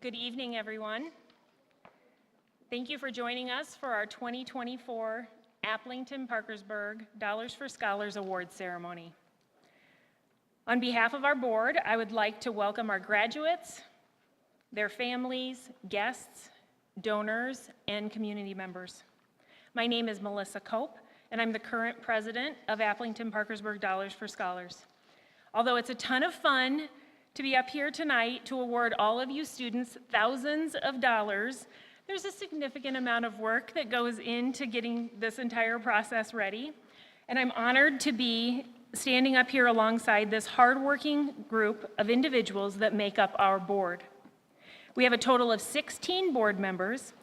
Good evening, everyone. Thank you for joining us for our 2024 Aplington-Parkersburg Dollars for Scholars Award Ceremony. On behalf of our board, I would like to welcome our graduates, their families, guests, donors, and community members. My name is Melissa Cope, and I'm the current president of Aplington-Parkersburg Dollars for Scholars. Although it's a ton of fun to be up here tonight to award all of you students thousands of dollars, there's a significant amount of work that goes into getting this entire process ready. And I'm honored to be standing up here alongside this hardworking group of individuals that make up our board. We have a total of 16 board members,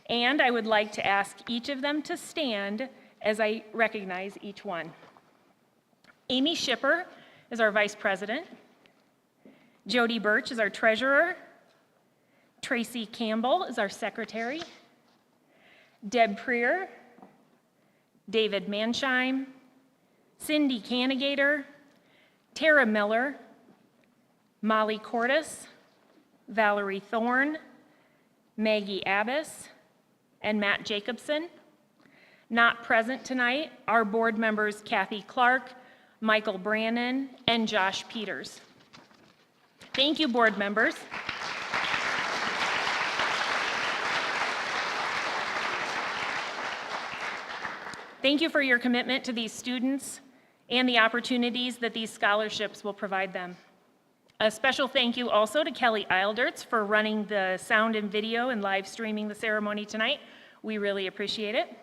and I would like to ask each of them to stand as I recognize each one. Amy Shipper is our vice president. Jody Birch is our treasurer. Tracy Campbell is our secretary. Deb Preer, David Mansheim, Cindy Canigator, Tara Miller, Molly Cordes, Valerie Thorne, Maggie Abbas, and Matt Jacobson. Not present tonight are board members Kathy Clark, Michael Brannon, and Josh Peters. Thank you, board members. Thank you for your commitment to these students and the opportunities that these scholarships will provide them. A special thank you also to Kelly Eilderts for running the sound and video and live streaming the ceremony tonight. We really appreciate it.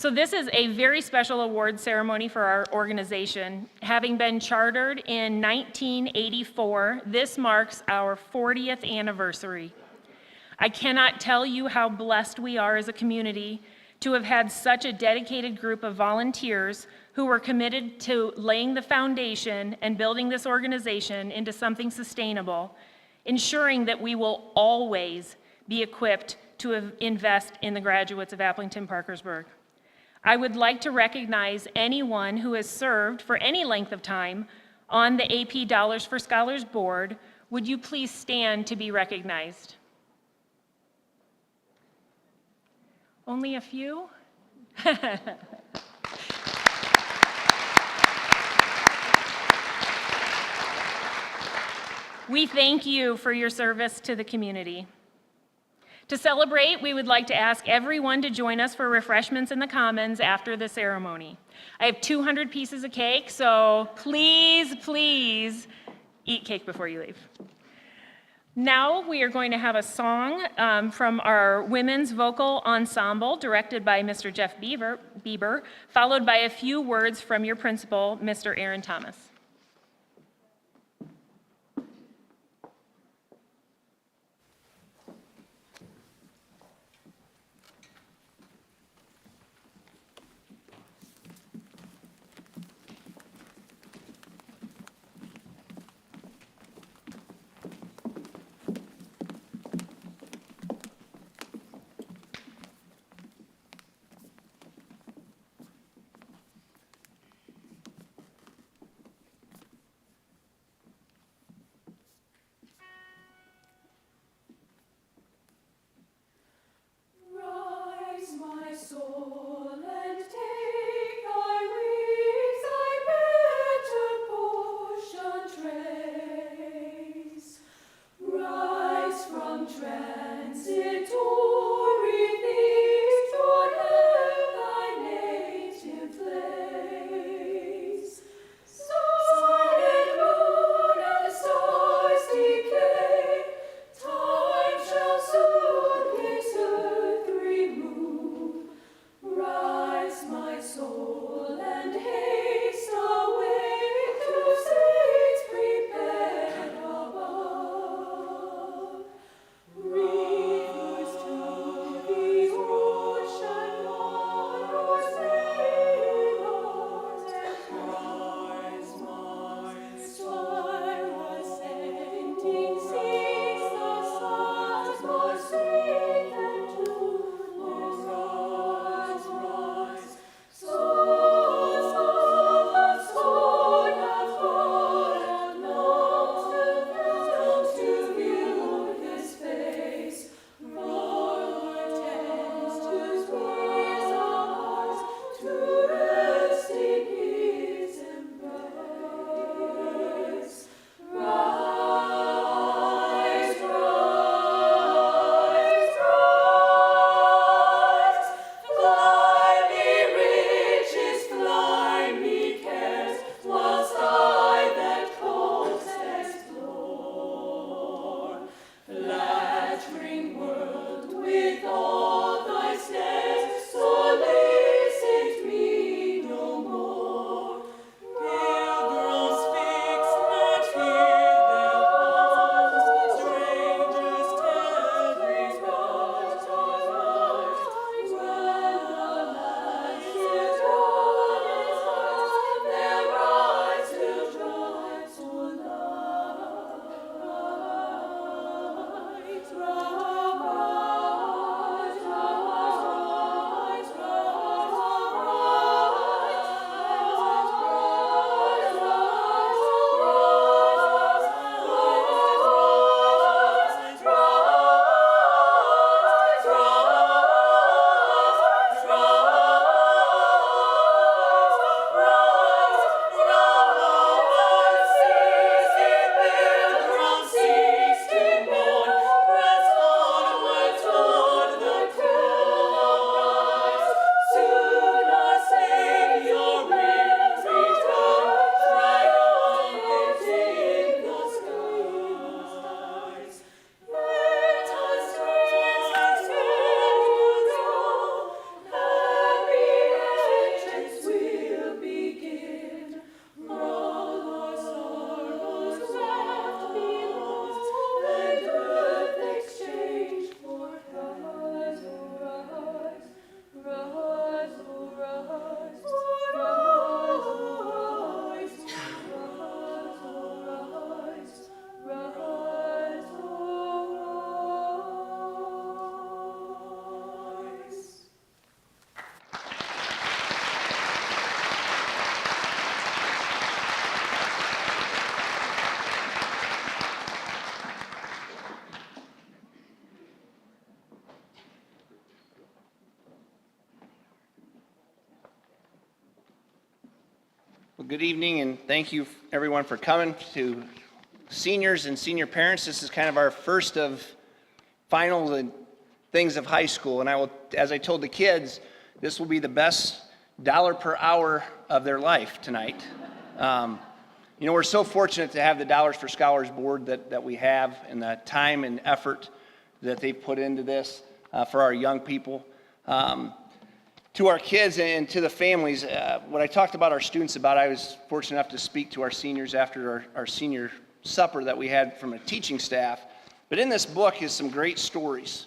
So this is a very special award ceremony for our organization. Having been chartered in 1984, this marks our 40th anniversary. I cannot tell you how blessed we are as a community to have had such a dedicated group of volunteers who were committed to laying the foundation and building this organization into something sustainable, ensuring that we will always be equipped to invest in the graduates of Aplington-Parkersburg. I would like to recognize anyone who has served for any length of time on the AP Dollars for Scholars board. Would you please stand to be recognized? Only a few? We thank you for your service to the community. To celebrate, we would like to ask everyone to join us for refreshments in the Commons after the ceremony. I have 200 pieces of cake, so please, please eat cake before you leave. Now we are going to have a song from our women's vocal ensemble directed by Mr. Jeff Bieber, followed by a few words from your principal, Mr. Aaron Thomas. Good evening, and thank you everyone for coming. To seniors and senior parents, this is kind of our first of final things of high school, and I will, as I told the kids, this will be the best dollar per hour of their life tonight. We're so fortunate to have the Dollars for Scholars board that we have, and the time and effort that they've put into this for our young people. To our kids and to the families, what I talked about our students about, I was fortunate enough to speak to our seniors after our senior supper that we had from a teaching staff. But in this book is some great stories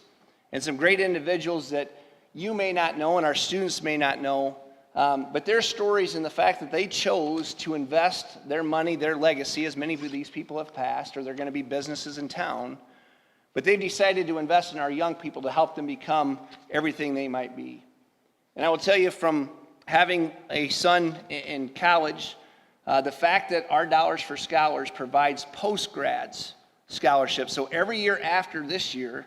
and some great individuals that you may not know and our students may not know, but their stories and the fact that they chose to invest their money, their legacy, as many of these people have passed, or they're going to be businesses in town, but they've decided to invest in our young people to help them become everything they might be. And I will tell you, from having a son in college, the fact that our Dollars for Scholars provides post-grads scholarships. So every year after this year,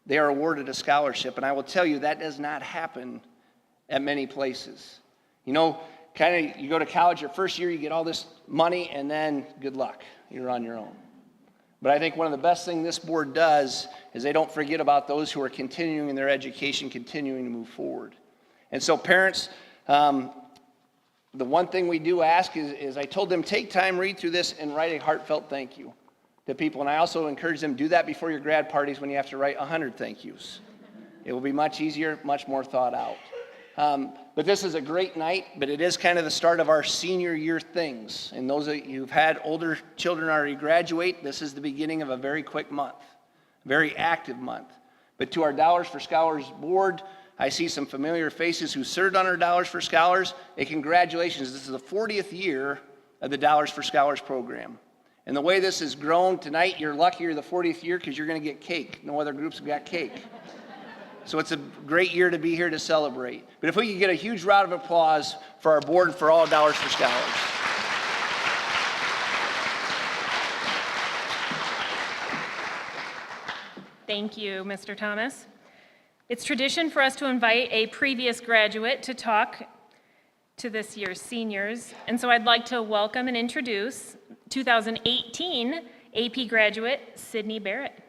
they are awarded a scholarship. And I will tell you, that does not happen at many places. You go to college your first year, you get all this money, and then good luck. You're on your own. But I think one of the best things this board does is they don't forget about those who are continuing in their education, continuing to move forward. And so parents, the one thing we do ask is I told them, take time, read through this, and write a heartfelt thank you to people. And I also encourage them, do that before your grad parties when you have to write 100 thank yous. It will be much easier, much more thought out. But this is a great night, but it is kind of the start of our senior year things. And those of you who've had older children already graduate, this is the beginning of a very quick month, very active month. But to our Dollars for Scholars board, I see some familiar faces who served on our Dollars for Scholars. And congratulations, this is the 40th year of the Dollars for Scholars program. And the way this has grown tonight, you're lucky you're the 40th year because you're going to get cake. No other groups have got cake. So it's a great year to be here to celebrate. But if we could get a huge round of applause for our board and for all Dollars for Scholars. Thank you, Mr. Thomas. It's tradition for us to invite a previous graduate to talk to this year's seniors, and so I'd like to welcome and introduce 2018 AP graduate Sydney Barrett.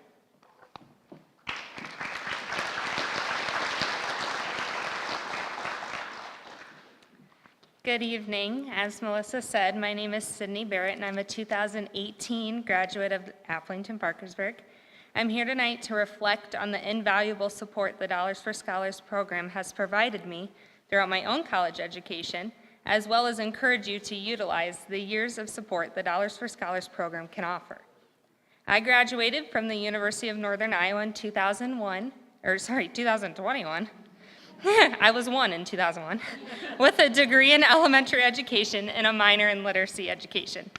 Good evening. As Melissa said, my name is Sydney Barrett, and I'm a 2018 graduate of Applington-Parkersburg. I'm here tonight to reflect on the invaluable support the Dollars for Scholars program has provided me throughout my own college education, as well as encourage you to utilize the years of support the Dollars for Scholars program can offer. I graduated from the University of Northern Iowa in 2021. I was one in 2001, with a degree in elementary education and a minor in literacy education.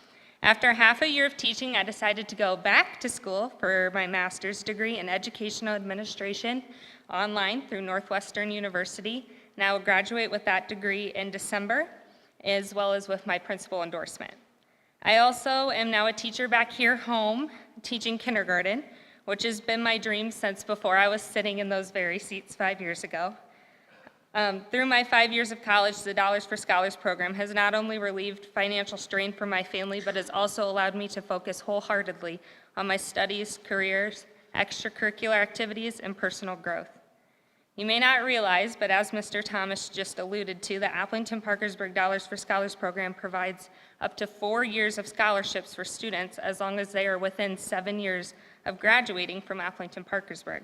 After half a year of teaching, I decided to go back to school for my master's degree in educational administration online through Northwestern University, and I will graduate with that degree in December, as well as with my principal endorsement. I also am now a teacher back here home, teaching kindergarten, which has been my dream since before I was sitting in those very seats 5 years ago. Through my 5 years of college, the Dollars for Scholars program has not only relieved financial strain for my family, but has also allowed me to focus wholeheartedly on my studies, careers, extracurricular activities, and personal growth. You may not realize, but as Mr. Thomas just alluded to, the Applington-Parkersburg Dollars for Scholars program provides up to 4 years of scholarships for students as long as they are within 7 years of graduating from Applington-Parkersburg.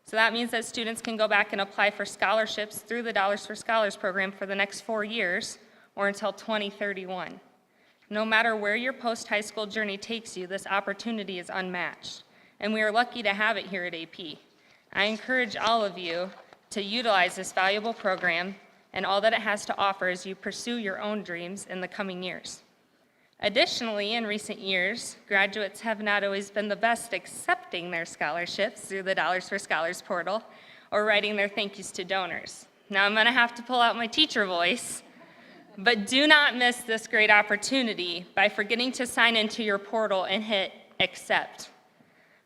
So that means that students can go back and apply for scholarships through the Dollars for Scholars program for the next 4 years or until 2031. No matter where your post-high school journey takes you, this opportunity is unmatched, and we are lucky to have it here at AP. I encourage all of you to utilize this valuable program and all that it has to offer as you pursue your own dreams in the coming years. Additionally, in recent years, graduates have not always been the best accepting their scholarships through the Dollars for Scholars portal or writing their thank yous to donors. Now I'm going to have to pull out my teacher voice, but do not miss this great opportunity by forgetting to sign into your portal and hit accept.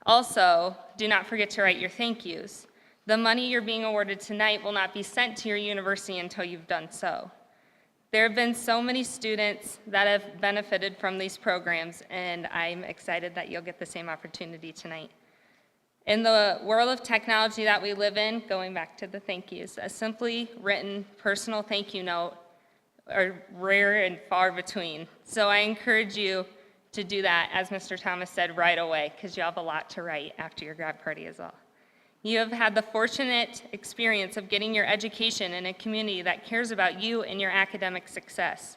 Also, do not forget to write your thank yous. The money you're being awarded tonight will not be sent to your university until you've done so. There have been so many students that have benefited from these programs, and I'm excited that you'll get the same opportunity tonight. In the world of technology that we live in, going back to the thank yous, a simply written personal thank you note are rare and far between. So I encourage you to do that, as Mr. Thomas said, right away, because you have a lot to write after your grad party as well. You have had the fortunate experience of getting your education in a community that cares about you and your academic success.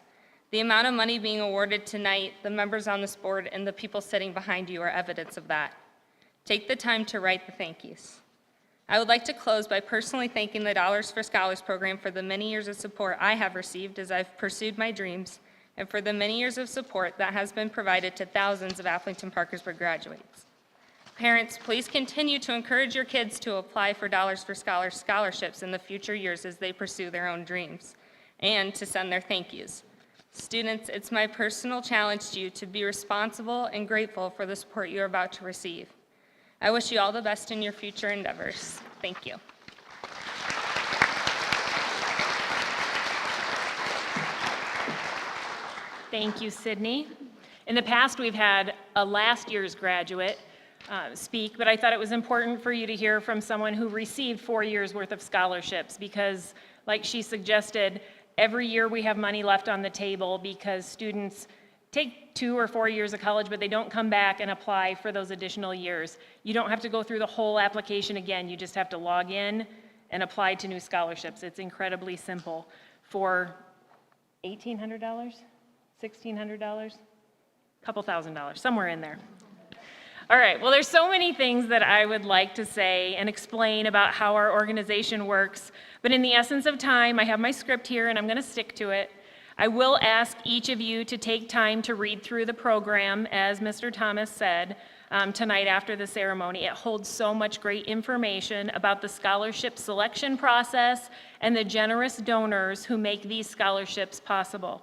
The amount of money being awarded tonight, the members on this board, and the people sitting behind you are evidence of that. Take the time to write the thank yous. I would like to close by personally thanking the Dollars for Scholars program for the many years of support I have received as I've pursued my dreams, and for the many years of support that has been provided to thousands of Applington-Parkersburg graduates. Parents, please continue to encourage your kids to apply for Dollars for Scholars scholarships in the future years as they pursue their own dreams, and to send their thank yous. Students, it's my personal challenge to you to be responsible and grateful for the support you are about to receive. I wish you all the best in your future endeavors. Thank you. Thank you, Sydney. In the past, we've had a last year's graduate speak, but I thought it was important for you to hear from someone who received 4 years' worth of scholarships because, like she suggested, every year we have money left on the table because students take 2 or 4 years of college, but they don't come back and apply for those additional years. You don't have to go through the whole application again. You just have to log in and apply to new scholarships. It's incredibly simple. For $1,800, $1,600, a couple $1,000s, somewhere in there. All right, well, there's so many things that I would like to say and explain about how our organization works, but in the essence of time, I have my script here and I'm going to stick to it. I will ask each of you to take time to read through the program, as Mr. Thomas said, tonight after the ceremony. It holds so much great information about the scholarship selection process and the generous donors who make these scholarships possible.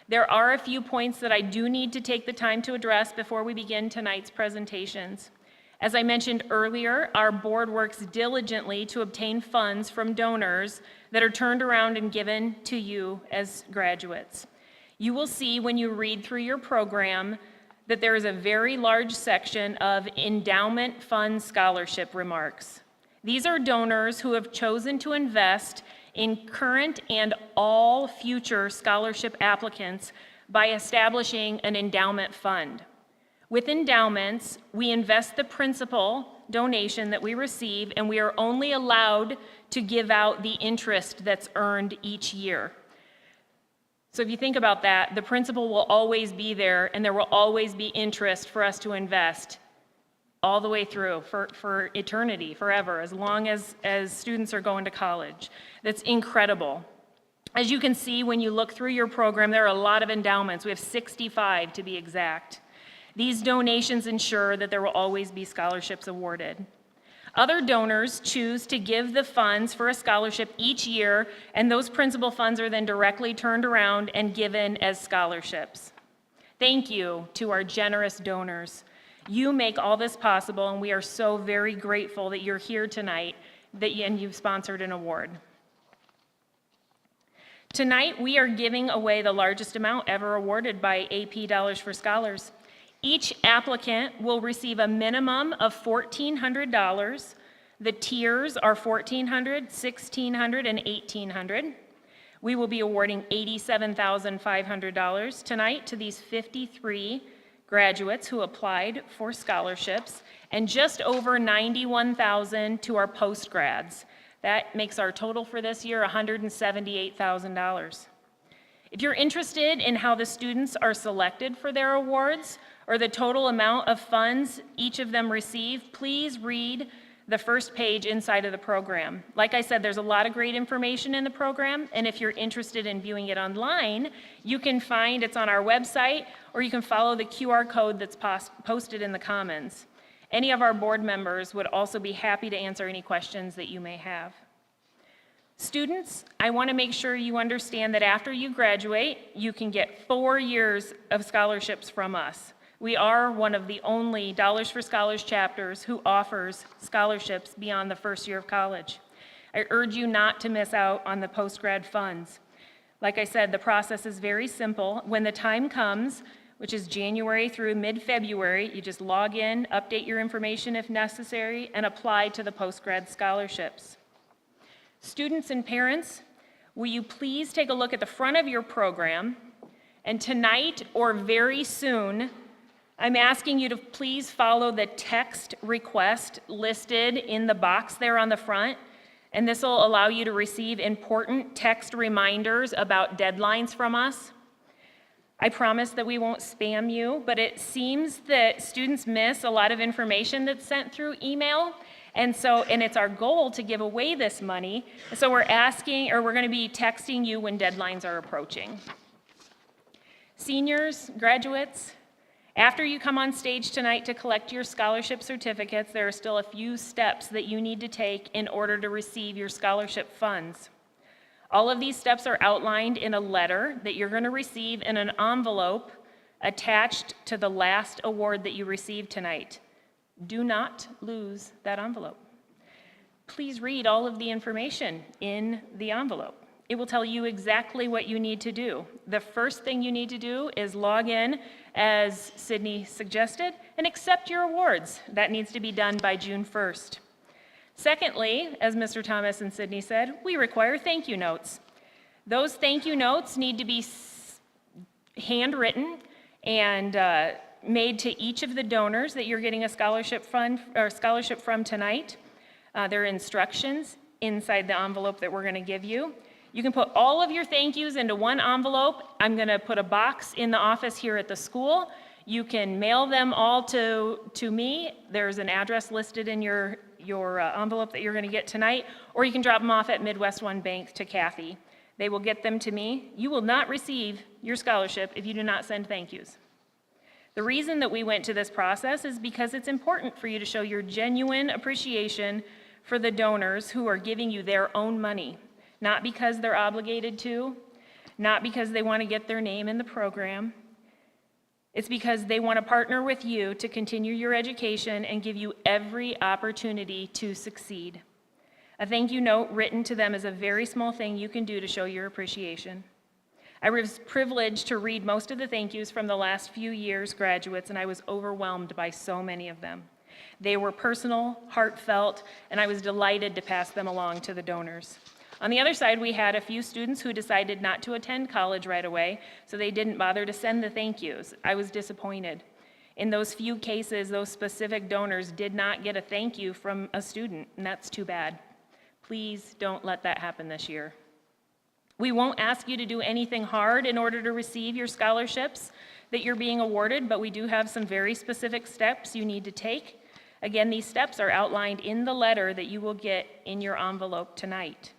There are a few points that I do need to take the time to address before we begin tonight's presentations. As I mentioned earlier, our board works diligently to obtain funds from donors that are turned around and given to you as graduates. You will see when you read through your program that there is a very large section of endowment fund scholarship remarks. These are donors who have chosen to invest in current and all future scholarship applicants by establishing an endowment fund. With endowments, we invest the principal donation that we receive, and we are only allowed to give out the interest that's earned each year. So if you think about that, the principal will always be there, and there will always be interest for us to invest all the way through for eternity, forever, as long as students are going to college. That's incredible. As you can see when you look through your program, there are a lot of endowments. We have 65 to be exact. These donations ensure that there will always be scholarships awarded. Other donors choose to give the funds for a scholarship each year, and those principal funds are then directly turned around and given as scholarships. Thank you to our generous donors. You make all this possible, and we are so very grateful that you're here tonight and you've sponsored an award. Tonight, we are giving away the largest amount ever awarded by AP Dollars for Scholars. Each applicant will receive a minimum of $1,400. The tiers are $1,400, $1,600, and $1,800. We will be awarding $87,500 tonight to these 53 graduates who applied for scholarships, and just over $91,000 to our postgrads. That makes our total for this year $178,000. If you're interested in how the students are selected for their awards or the total amount of funds each of them receive, please read the first page inside of the program. Like I said, there's a lot of great information in the program, and if you're interested in viewing it online, you can find it's on our website, or you can follow the QR code that's posted in the Commons. Any of our board members would also be happy to answer any questions that you may have. Students, I want to make sure you understand that after you graduate, you can get 4 years of scholarships from us. We are one of the only Dollars for Scholars chapters who offers scholarships beyond the first year of college. I urge you not to miss out on the post-grad funds. Like I said, the process is very simple. When the time comes, which is January through mid-February, you just log in, update your information if necessary, and apply to the post-grad scholarships. Students and parents, will you please take a look at the front of your program, and tonight or very soon, I'm asking you to please follow the text request listed in the box there on the front, and this will allow you to receive important text reminders about deadlines from us. I promise that we won't spam you, but it seems that students miss a lot of information that's sent through email, and it's our goal to give away this money, so we're going to be texting you when deadlines are approaching. Seniors, graduates, after you come on stage tonight to collect your scholarship certificates, there are still a few steps that you need to take in order to receive your scholarship funds. All of these steps are outlined in a letter that you're going to receive in an envelope attached to the last award that you received tonight. Do not lose that envelope. Please read all of the information in the envelope. It will tell you exactly what you need to do. The first thing you need to do is log in, as Sydney suggested, and accept your awards. That needs to be done by June 1st. Secondly, as Mr. Thomas and Sydney said, we require thank you notes. Those thank you notes need to be handwritten and made to each of the donors that you're getting a scholarship from tonight. There are instructions inside the envelope that we're going to give you. You can put all of your thank yous into one envelope. I'm going to put a box in the office here at the school. You can mail them all to me. There's an address listed in your envelope that you're going to get tonight, or you can drop them off at Midwest One Bank to Kathy. They will get them to me. You will not receive your scholarship if you do not send thank yous. The reason that we went to this process is because it's important for you to show your genuine appreciation for the donors who are giving you their own money. Not because they're obligated to, not because they want to get their name in the program. It's because they want to partner with you to continue your education and give you every opportunity to succeed. A thank you note written to them is a very small thing you can do to show your appreciation. I was privileged to read most of the thank yous from the last few years' graduates, and I was overwhelmed by so many of them. They were personal, heartfelt, and I was delighted to pass them along to the donors. On the other side, we had a few students who decided not to attend college right away, so they didn't bother to send the thank yous. I was disappointed. In those few cases, those specific donors did not get a thank you from a student, and that's too bad. Please don't let that happen this year. We won't ask you to do anything hard in order to receive your scholarships that you're being awarded, but we do have some very specific steps you need to take. Again, these steps are outlined in the letter that you will get in your envelope tonight.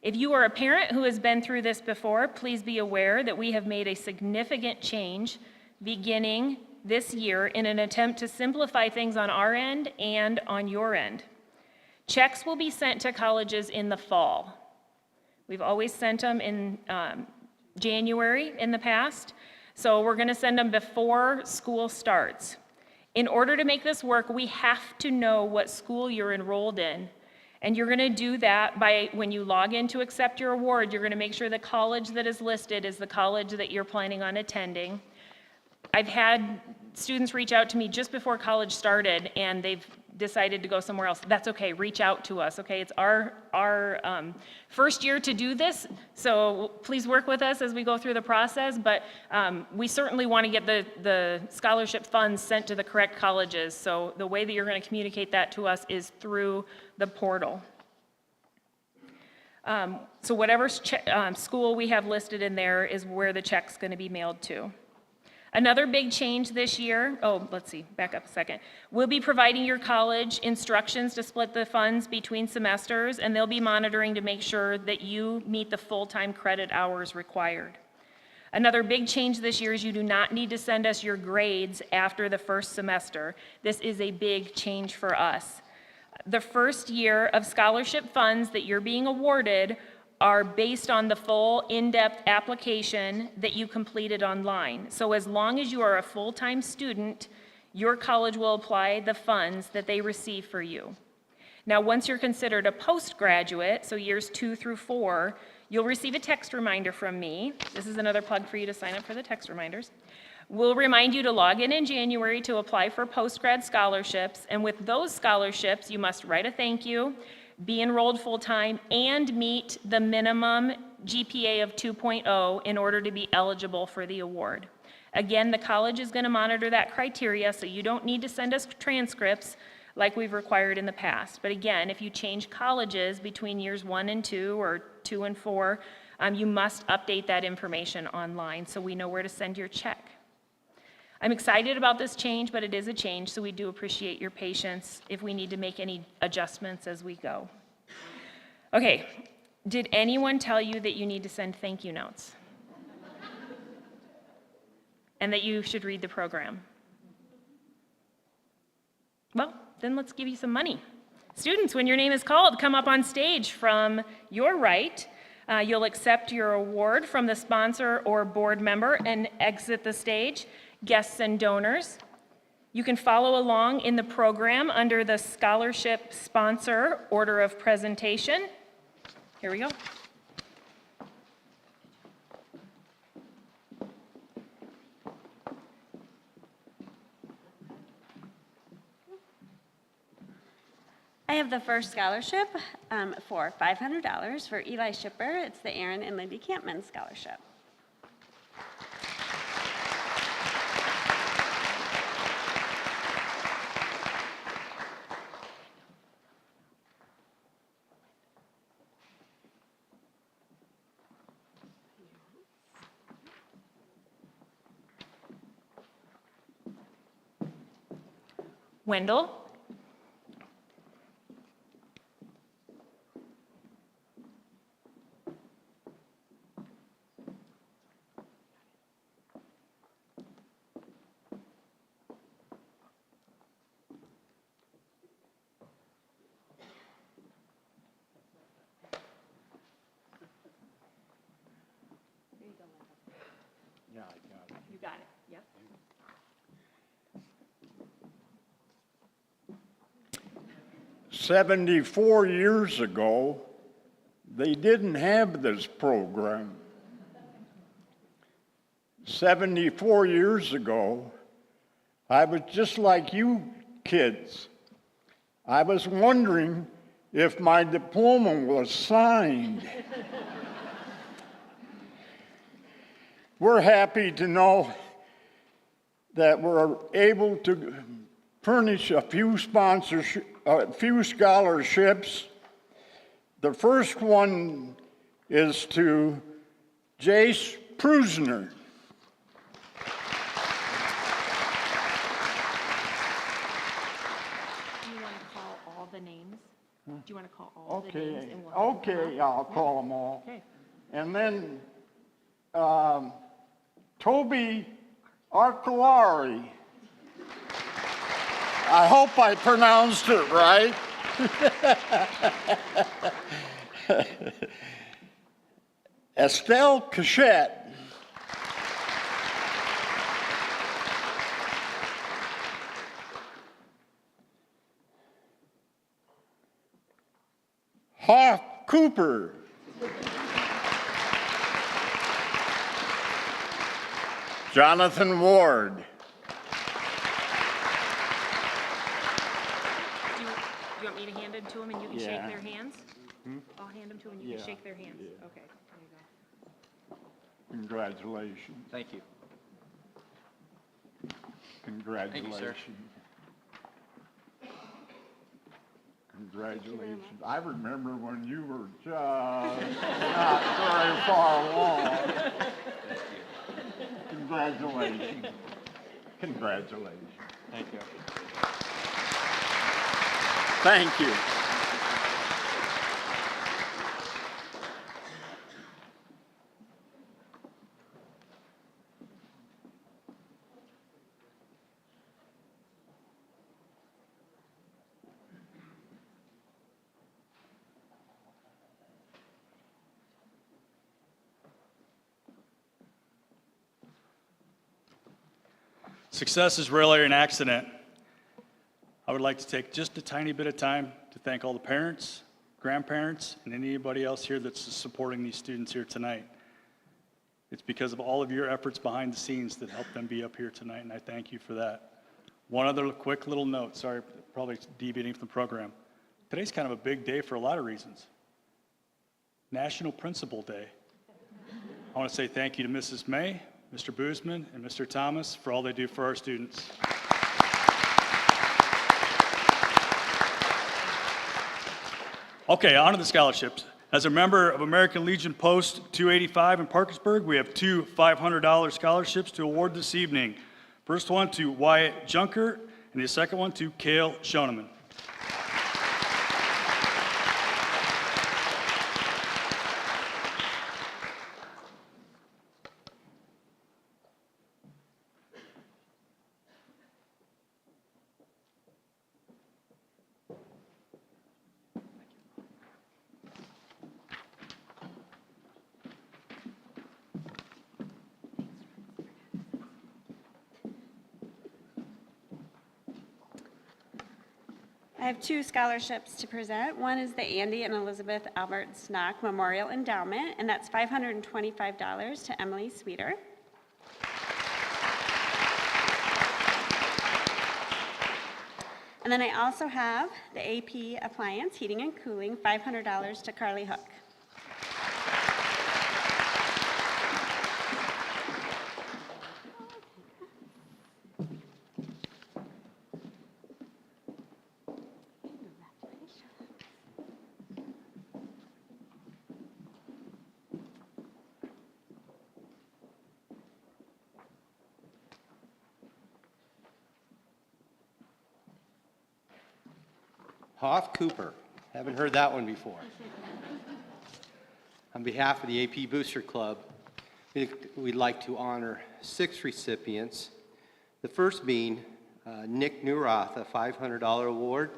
If you are a parent who has been through this before, please be aware that we have made a significant change beginning this year in an attempt to simplify things on our end and on your end. Checks will be sent to colleges in the fall. We've always sent them in January in the past, so we're going to send them before school starts. In order to make this work, we have to know what school you're enrolled in. And you're going to do that by, when you log in to accept your award, you're going to make sure the college that is listed is the college that you're planning on attending. I've had students reach out to me just before college started, and they've decided to go somewhere else. That's okay, reach out to us, okay? It's our first year to do this, so please work with us as we go through the process, but we certainly want to get the scholarship funds sent to the correct colleges, so the way that you're going to communicate that to us is through the portal. So whatever school we have listed in there is where the check's going to be mailed to. Another big change this year, back up a second. We'll be providing your college instructions to split the funds between semesters, and they'll be monitoring to make sure that you meet the full-time credit hours required. Another big change this year is you do not need to send us your grades after the first semester. This is a big change for us. The first year of scholarship funds that you're being awarded are based on the full in-depth application that you completed online. So as long as you are a full-time student, your college will apply the funds that they receive for you. Now, once you're considered a postgraduate, so years 2 through 4, You'll receive a text reminder from me. This is another plug for you to sign up for the text reminders. We'll remind you to log in January to apply for post-grad scholarships, and with those scholarships, you must write a thank you, be enrolled full-time, and meet the minimum GPA of 2.0 in order to be eligible for the award. Again, the college is going to monitor that criteria, so you don't need to send us transcripts like we've required in the past. But again, if you change colleges between years 1 and 2 or 2 and 4, you must update that information online so we know where to send your check. I'm excited about this change, but it is a change, so we do appreciate your patience if we need to make any adjustments as we go. Okay, did anyone tell you that you need to send thank you notes? And that you should read the program? Well, then let's give you some money. Students, when your name is called, come up on stage. From your right, you'll accept your award from the sponsor or board member and exit the stage. Guests and donors, you can follow along in the program under the scholarship sponsor order of presentation. Here we go. I have the first scholarship for $500 for Eli Shipper. It's the Aaron and Lindy Campman Scholarship. Wendell. Yeah, I got it. You got it, yep. 74 years ago, they didn't have this program. 74 years ago, I was just like you kids. I was wondering if my diploma was signed. We're happy to know that we're able to furnish a few scholarships. The first one is to Jace Prusner. Do you want to call all the names? Do you want to call all the names? Okay, and we'll have them okay, up? I'll call them all. Okay. And then Toby Arcolari. I hope I pronounced it right. Estelle Cachette. Hoff Cooper. Jonathan Ward. Do you want me to hand it to them and you can shake Yeah. their hands? I'll hand them to them and you Yeah. can shake their hands. Yeah. Okay, there you go. Congratulations. Thank you. Congratulations. Congratulations. I remember when you were just not very far along. Congratulations. Congratulations. Thank you. Thank you. Success is rarely an accident. I would like to take just a tiny bit of time to thank all the parents, grandparents, and anybody else here that's supporting these students here tonight. It's because of all of your efforts behind the scenes that helped them be up here tonight, and I thank you for that. One other quick little note, sorry, probably deviating from the program. Today's kind of a big day for a lot of reasons. National Principal Day. I want to say thank you to Mrs. May, Mr. Boozman, and Mr. Thomas for all they do for our students. Okay, on to the scholarships. As a member of American Legion Post 285 in Parkersburg, we have two $500 scholarships to award this evening. First one to Wyatt Junker, and the second one to Cale Schoeneman. I have two scholarships to present. One is the Andy and Elizabeth Albert Snock Memorial Endowment, and that's $525 to Emily Sweeter. And then I also have the AP Appliance Heating and Cooling, $500 to Carly Hook. Hoff Cooper. Haven't heard that one before. On behalf of the AP Booster Club, we'd like to honor 6 recipients. The first being Nick Neurath, a $500 award.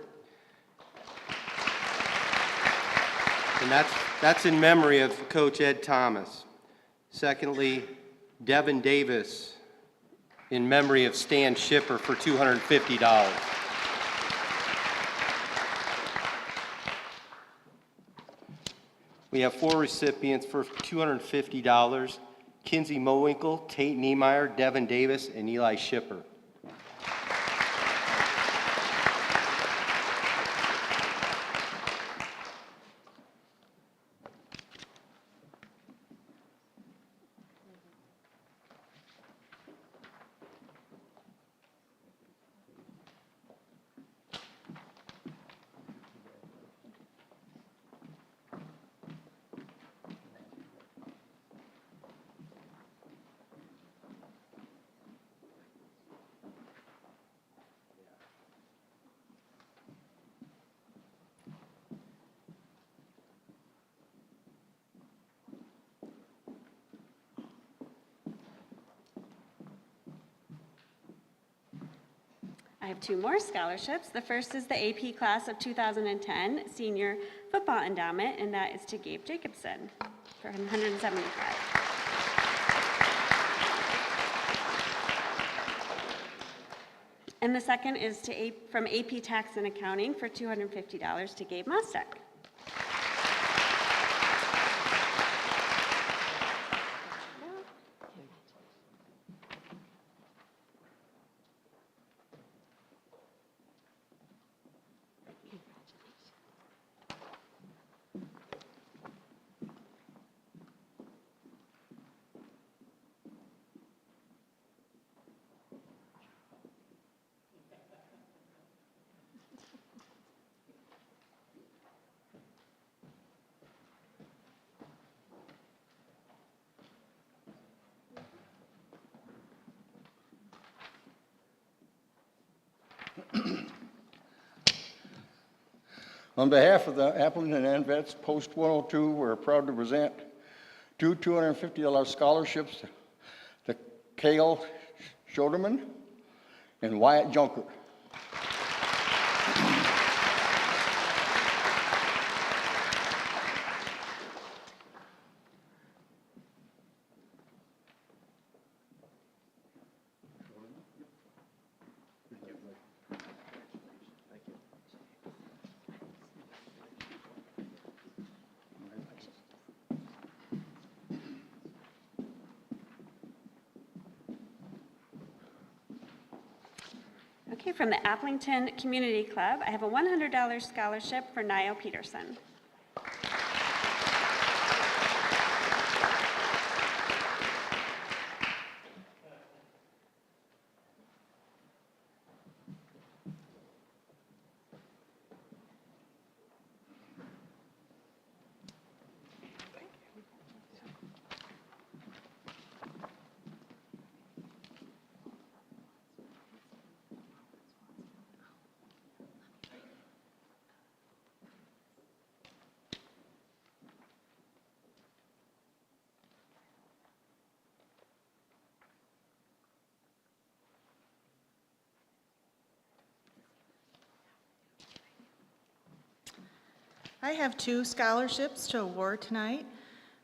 And that's in memory of Coach Ed Thomas. Secondly, Devin Davis, in memory of Stan Shipper for $250. We have 4 recipients for $250. Kinsey Mowinkle, Tate Niemeyer, Devin Davis, and Eli Shipper. I have 2 more scholarships. The first is the AP Class of 2010 Senior Football Endowment, and that is to Gabe Jacobson for $175. And the second is from AP Tax and Accounting for $250 to Gabe Mostek. On behalf of the Appleton and Vets Post 102, we're proud to present 2 $250 scholarships to Cale Schoeneman and Wyatt Junker. Okay, from the Applington Community Club, I have a $100 scholarship for Niall Peterson. I have 2 scholarships to award tonight.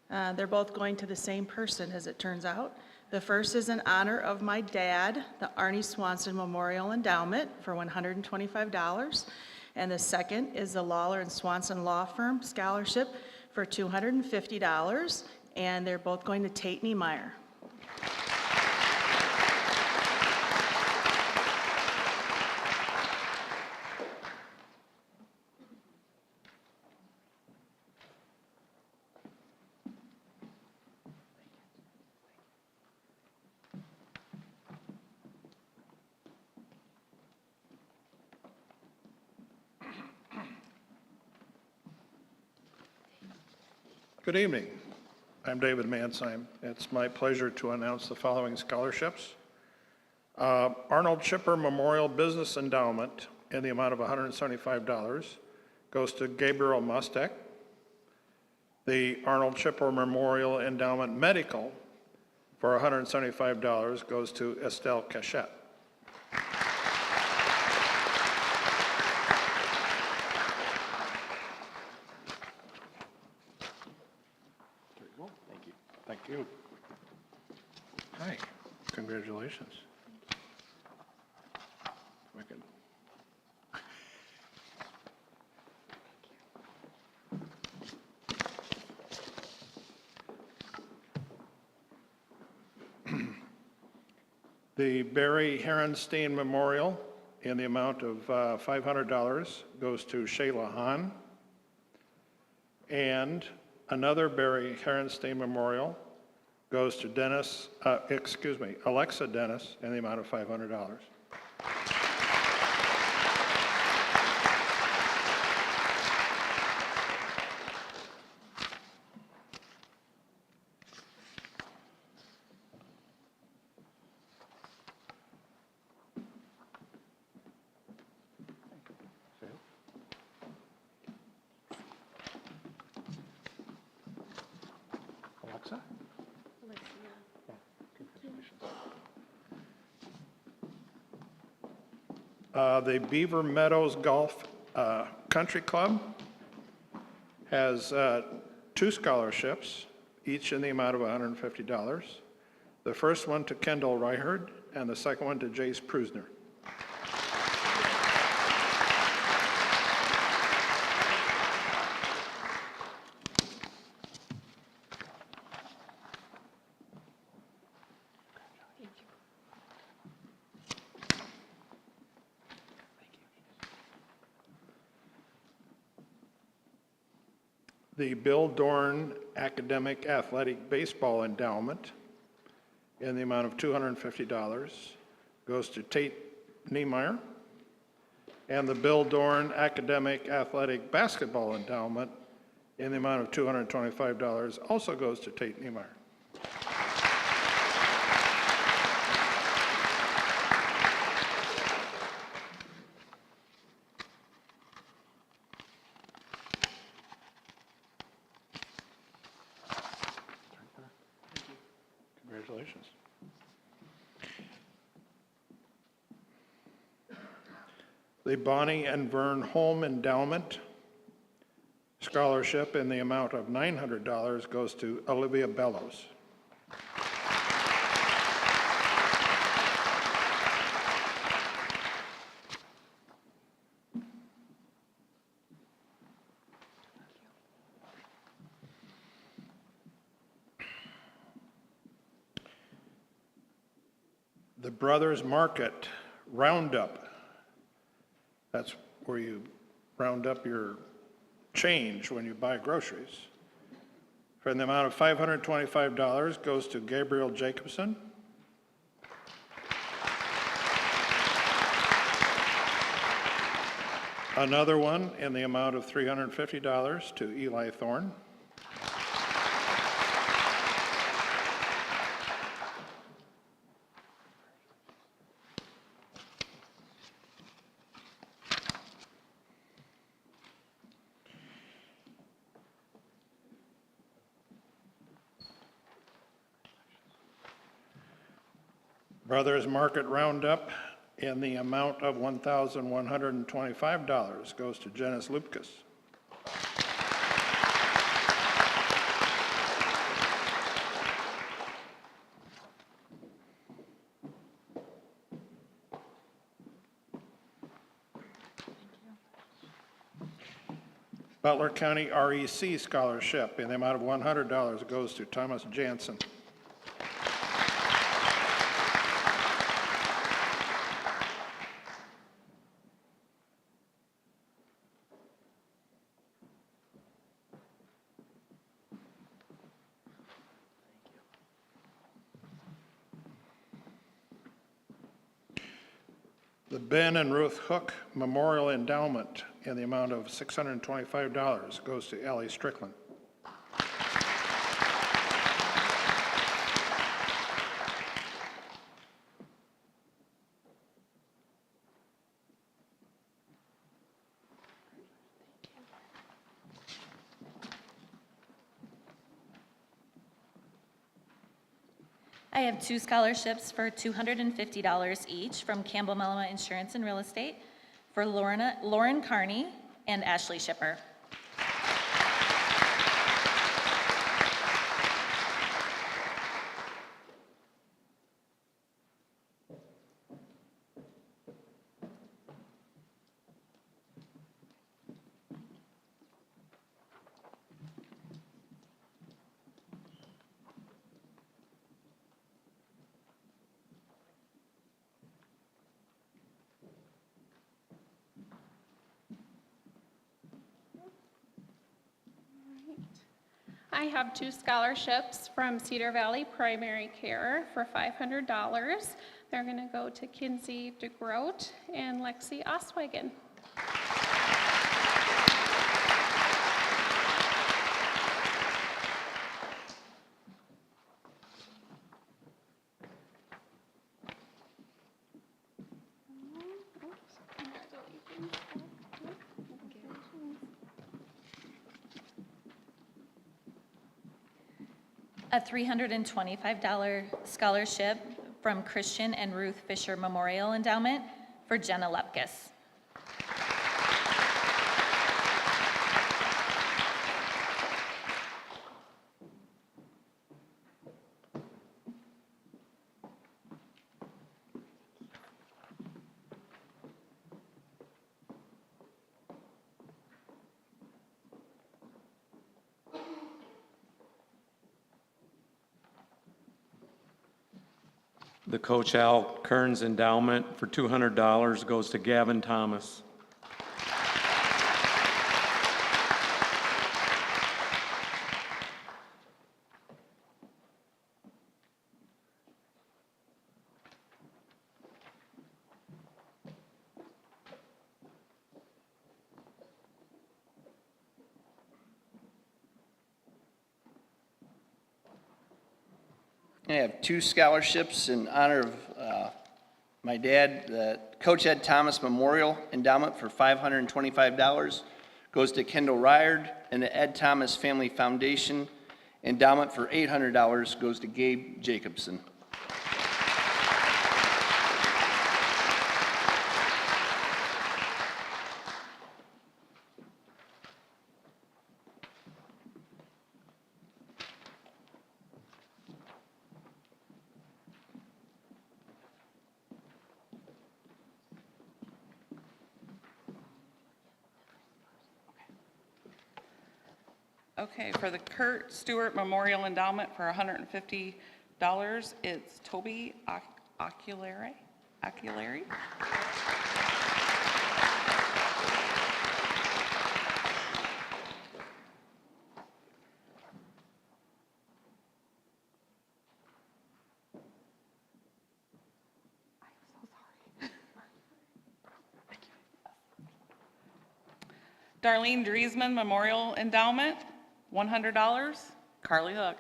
They're both going to the same person, as it turns out. The first is in honor of my dad, the Arnie Swanson Memorial Endowment for $125. And the second is the Lawler and Swanson Law Firm Scholarship for $250. And they're both going to Tate Niemeyer. Good evening. I'm David Mansheim. It's my pleasure to announce the following scholarships. Arnold Chipper Memorial Business Endowment in the amount of $175 goes to Gabriel Mustek. The Arnold Chipper Memorial Endowment Medical for $175 goes to Estelle Cachette. Thank you. Hi, congratulations. If I can- The Barry Herenstein Memorial in the amount of $500 goes to Shayla Hahn. And another Barry Herenstein Memorial goes to Alexa Dennis in the amount of $500. Alexa? The Beaver Meadows Golf Country Club has 2 scholarships, each in the amount of $150. The first one to Kendall Reichard, and the second one to Jace Prusner. The Bill Dorn Academic Athletic Baseball Endowment in the amount of $250 goes to Tate Niemeyer. And the Bill Dorn Academic Athletic Basketball Endowment in the amount of $225 also goes to Tate Niemeyer. Congratulations. The Bonnie and Vern Home Endowment Scholarship in the amount of $900 goes to Olivia Bellows. The Brothers Market Roundup That's where you round up your change when you buy groceries. For the amount of $525 goes to Gabriel Jacobson. Another one in the amount of $350 to Eli Thorne. Brothers Market Roundup in the amount of $1,125 goes to Janice Lupkus. Butler County REC Scholarship in the amount of $100 goes to Thomas Jansen. The Ben and Ruth Hook Memorial Endowment in the amount of $625 goes to Allie Strickland. I have 2 scholarships for $250 each from Campbell Mellema Insurance and Real Estate for Lauren Carney and Ashley Shipper. I have 2 scholarships from Cedar Valley Primary Care for $500. They're going to go to Kinsey DeGroat and Lexi Oswagen. A $325 scholarship from Christian and Ruth Fisher Memorial Endowment for Jenna Lepkus. The Coach Al Kearns Endowment for $200 goes to Gavin Thomas. I have 2 scholarships in honor of my dad. The Coach Ed Thomas Memorial Endowment for $525 goes to Kendall Ryard, and the Ed Thomas Family Foundation Endowment for $800 goes to Gabe Jacobson. Okay, for the Kurt Stewart Memorial Endowment for $150, it's Toby Oculari. Darlene Driesman Memorial Endowment, $100, Carly Hook.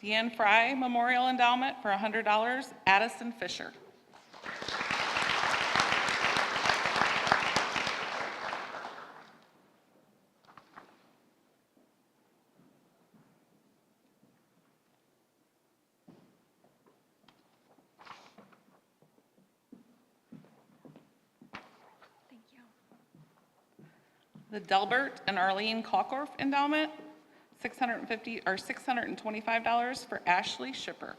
Deanne Fry Memorial Endowment for $100, Addison Fisher. The Delbert and Arlene Kalkorff Endowment, $625 for Ashley Shipper.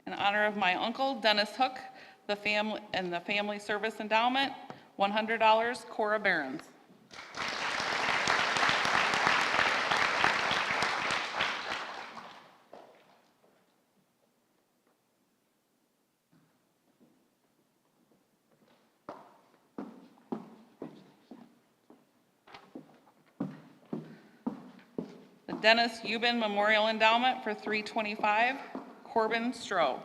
In honor of my uncle, Dennis Hook, the Family Service Endowment, $100, Cora Behrens. The Dennis Euban Memorial Endowment for $325, Corbin Stroh.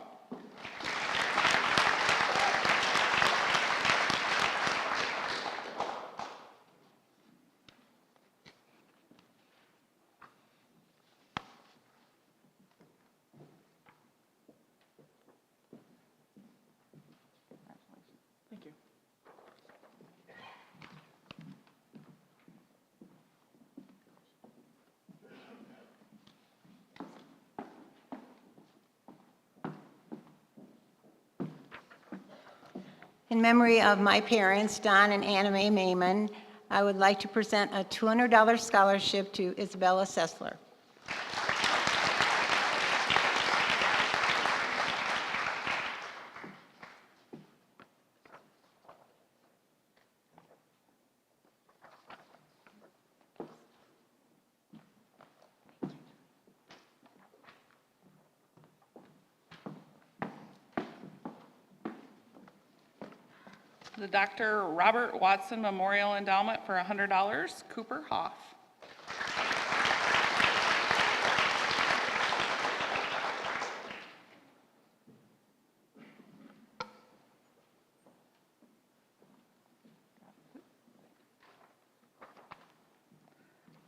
Thank you. In memory of my parents, Don and Anna Mae Mayman, I would like to present a $200 scholarship to Isabella Sessler. The Dr. Robert Watson Memorial Endowment for $100, Cooper Hoff.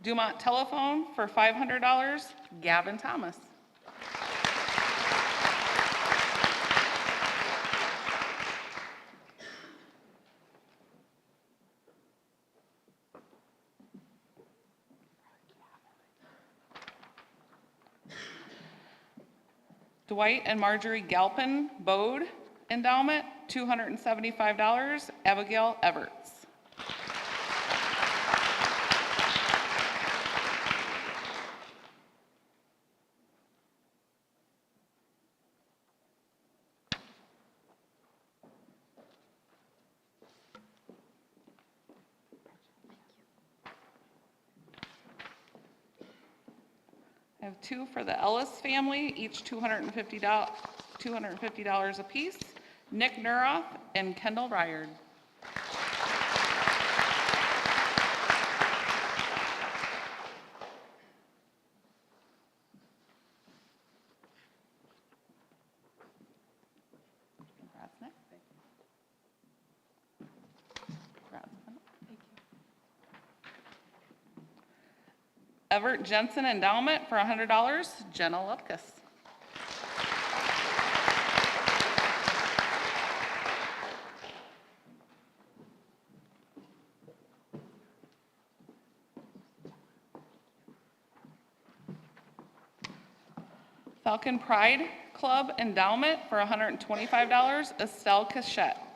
Dumont Telephone for $500, Gavin Thomas. Dwight and Marjorie Galpin Bode Endowment, $275, Abigail Everts. I have two for the Ellis family, each $250 apiece. Nick Nuroff and Kendall Ryard. Congrats, Nick. Congrats, Kendall. Thank you. Everett Jensen Endowment for $100, Jenna Lupkus. Falcon Pride Club Endowment for $125, Estelle Cachette.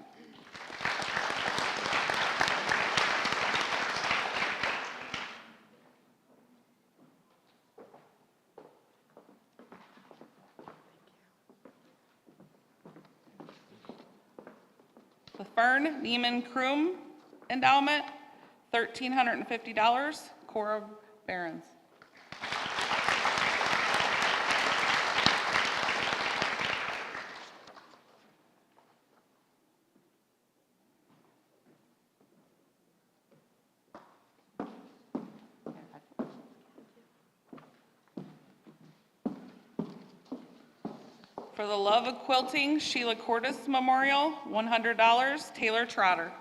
The Fern Neiman Kroom Endowment $1,350, Cora Behrens. For the Love of Quilting, Sheila Cordes Memorial, $100, Taylor Trotter.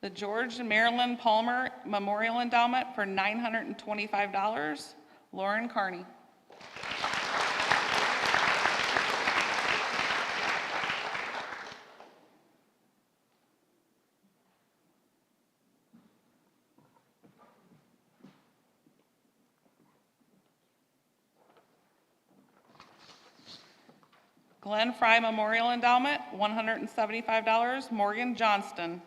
The George and Marilyn Palmer Memorial Endowment for $925, Lauren Carney. Glenn Fry Memorial Endowment, $175, Morgan Johnston.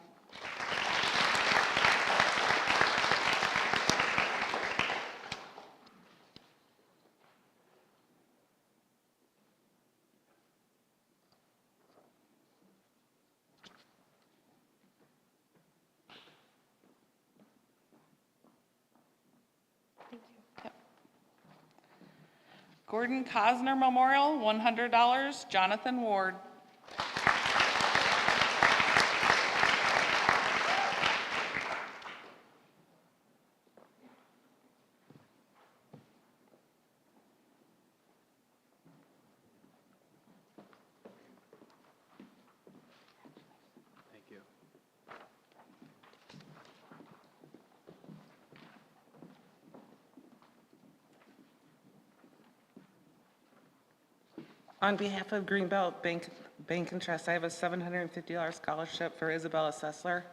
Gordon Cosner Memorial, $100, Jonathan Ward. Thank you. On behalf of Greenbelt Bank and Trust, I have a $750 scholarship for Isabella Sessler.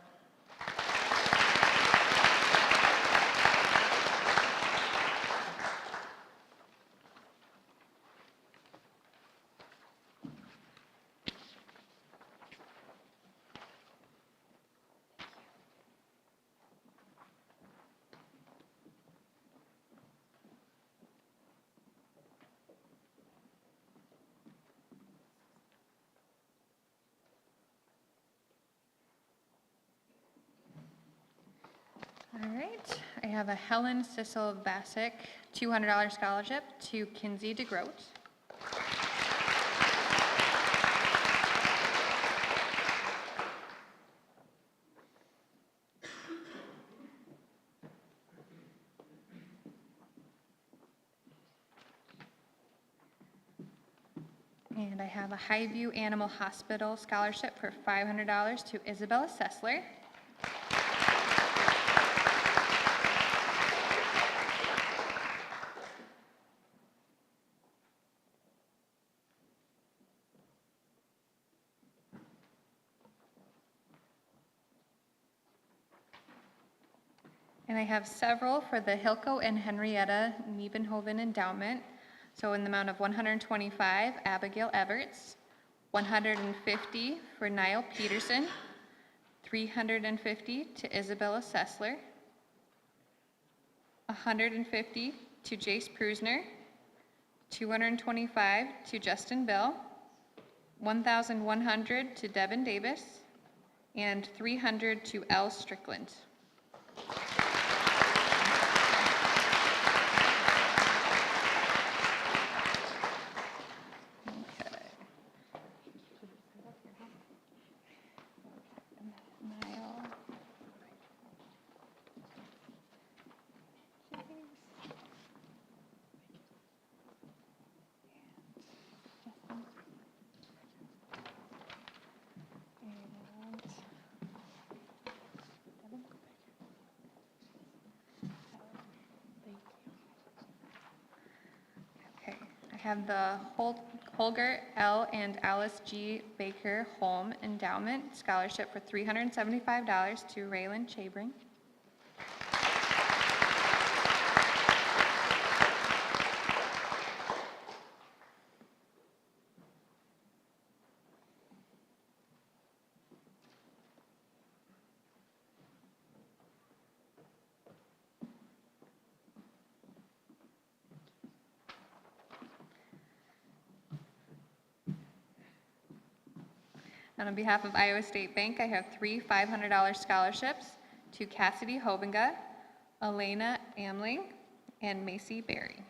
All right, I have a Helen Sissel Bassick $200 scholarship to Kinsey DeGroat. And I have a Highview Animal Hospital scholarship for $500 to Isabella Sessler. And I have several for the Hilco and Henrietta Niebenhoven Endowment. So in the amount of $125, Abigail Everts, $150 for Niall Peterson, $350 to Isabella Sessler, $150 to Jace Prusner, $225 to Justin Bell, $1,100 to Devin Davis, and $300 to L. Strickland. I have the Holger L. and Alice G. Baker Holm Endowment Scholarship for $375 to Raylan Chabring. And on behalf of Iowa State Bank, I have 3 $500 scholarships to Cassidy Hovenga, Elena Amling, and Macy Berry.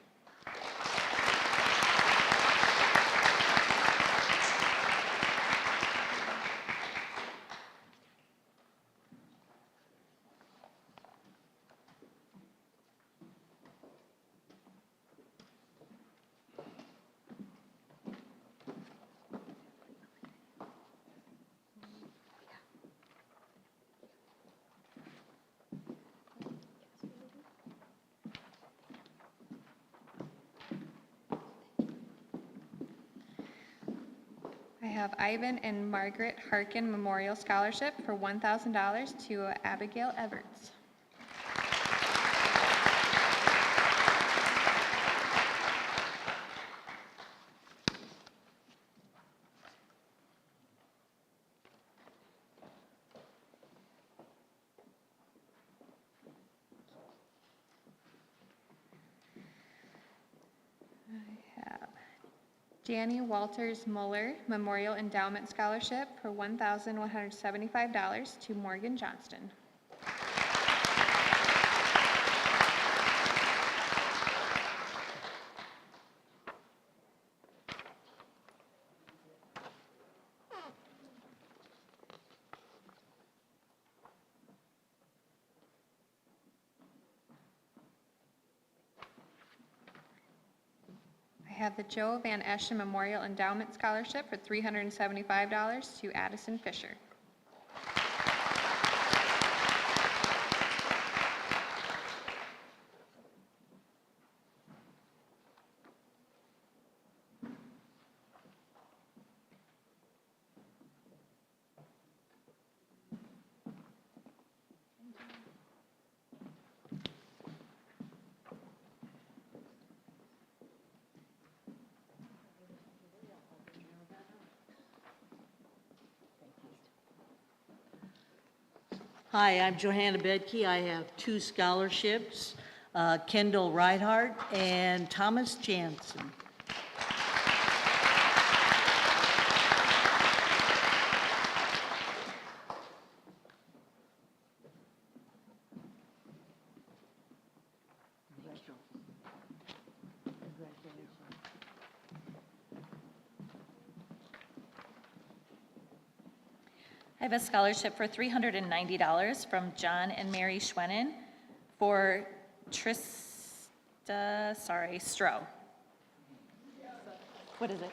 I have Ivan and Margaret Harkin Memorial Scholarship for $1,000 to Abigail Everts. Danny Walters Muller Memorial Endowment Scholarship for $1,175 to Morgan Johnston. I have the Joe Van Eschen Memorial Endowment Scholarship for $375 to Addison Fisher. Hi, I'm Johanna Bedke. I have 2 scholarships, Kendall Reinhardt and Thomas Jansen. I have a scholarship for $390 from John and Mary Schwennen for Stroh. What is it?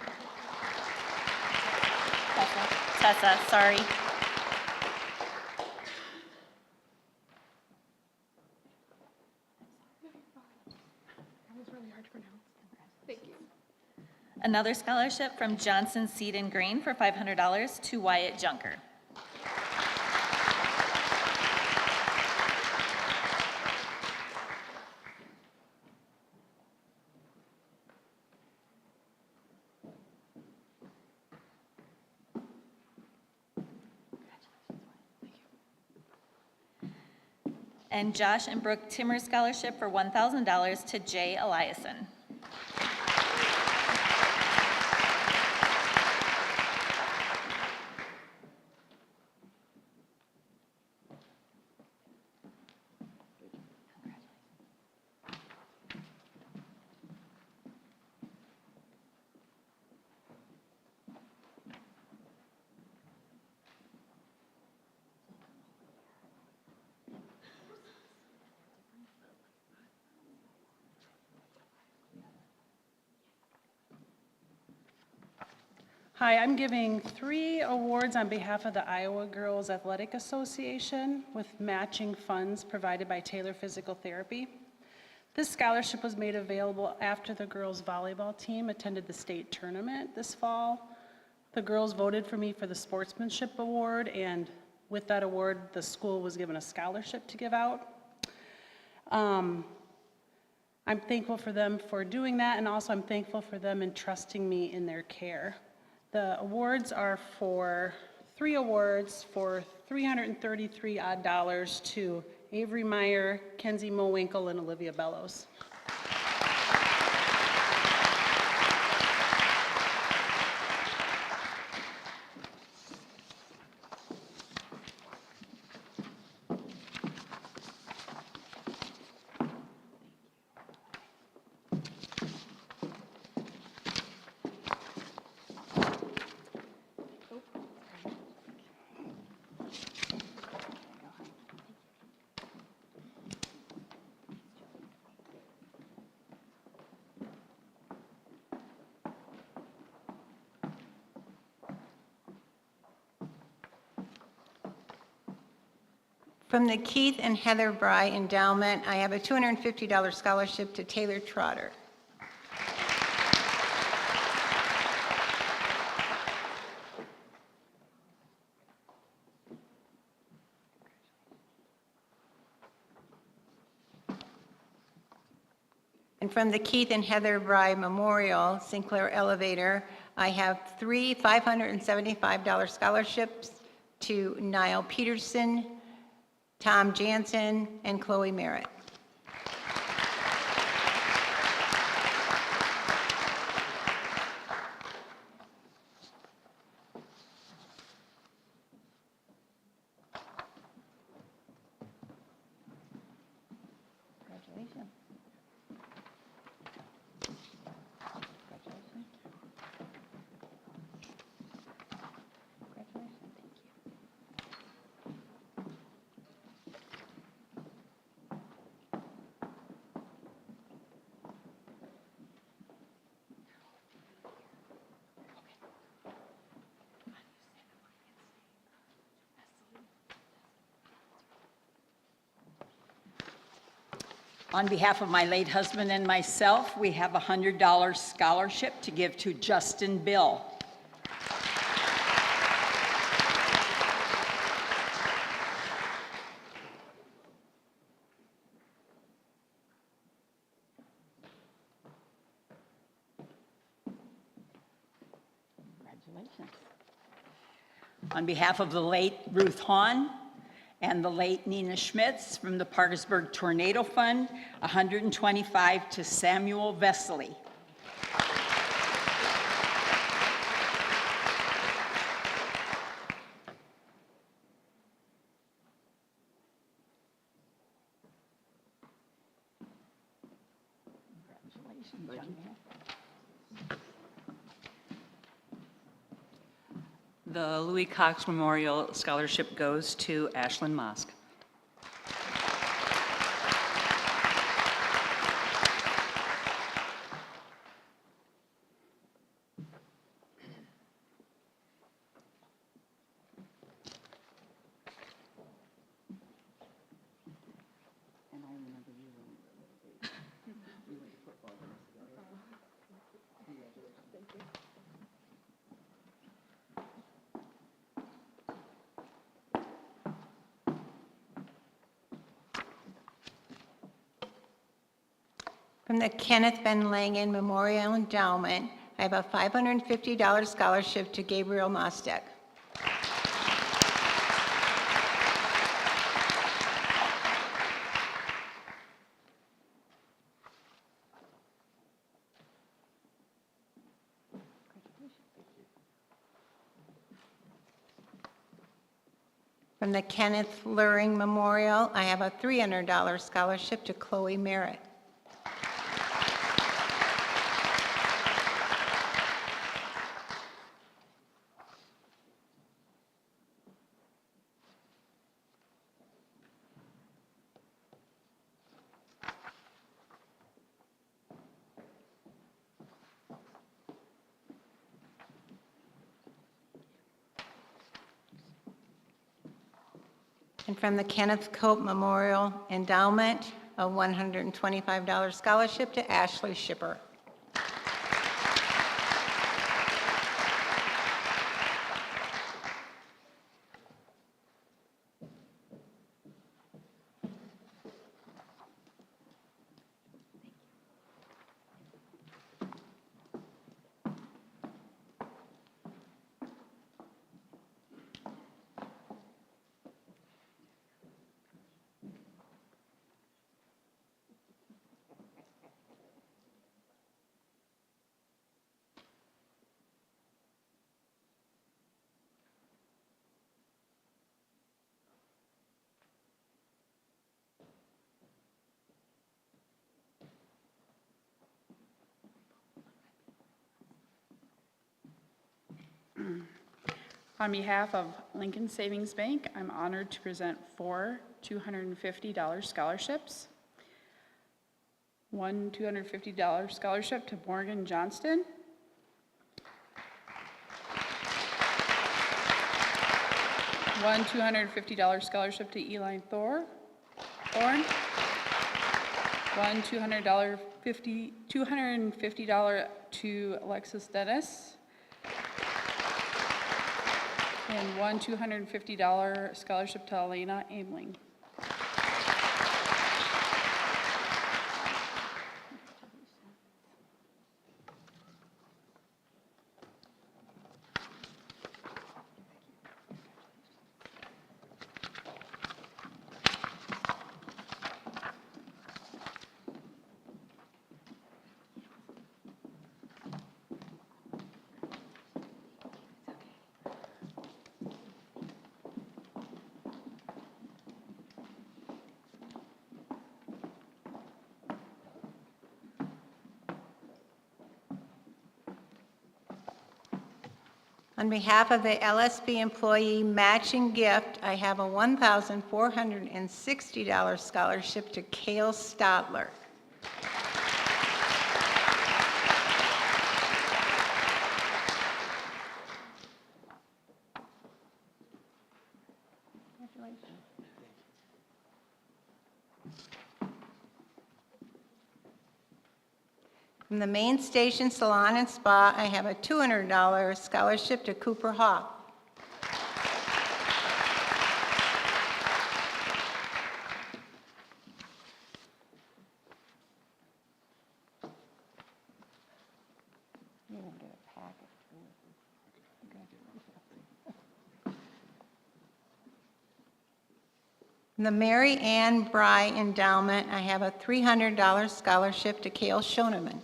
Tessa, sorry. Another scholarship from Johnson Seed and Grain for $500 to Wyatt Junker. And Josh and Brooke Timmer Scholarship for $1,000 to Jay Eliason. Hi, I'm giving 3 awards on behalf of the Iowa Girls Athletic Association with matching funds provided by Taylor Physical Therapy. This scholarship was made available after the girls volleyball team attended the state tournament this fall. The girls voted for me for the sportsmanship award, and with that award, the school was given a scholarship to give out. I'm thankful for them for doing that, and also I'm thankful for them entrusting me in their care. The awards are for 3 awards for $333 odd to Avery Meyer, Kenzie Mowinkle, and Olivia Bellows. From the Keith and Heather Bry Endowment, I have a $250 scholarship to Taylor Trotter. And from the Keith and Heather Bry Memorial Sinclair Elevator, I have 3 $575 scholarships to Niall Peterson, Tom Jansen, and Chloe Merritt. Congratulations. On behalf of my late husband and myself, we have a $100 scholarship to give to Justin Bill. Congratulations. On behalf of the late Ruth Hahn and the late Nina Schmitz from the Parkersburg Tornado Fund, $125 to Samuel Vesely. Congratulations, young man. The Louis Cox Memorial Scholarship goes to Ashlyn Mosk. From the Kenneth Ben Langen Memorial Endowment, I have a $550 scholarship to Gabriel Mostek. From the Kenneth Luring Memorial, I have a $300 scholarship to Chloe Merritt. And from the Kenneth Cope Memorial Endowment, a $125 scholarship to Ashley Shipper. On behalf of Lincoln Savings Bank, I'm honored to present 4 $250 scholarships. One $250 scholarship to Morgan Johnston. one $250 scholarship to Eline Thorne, one $250 to Alexis Dennis, and one $250 scholarship to Elena Aimling. On behalf of the LSB employee matching gift, I have a $1,460 scholarship to Kale Stadler. From the Main Station Salon and Spa, I have a $200 scholarship to Cooper Hoff. From the Mary Ann Bry Endowment, I have a $300 scholarship to Cale Schoeneman.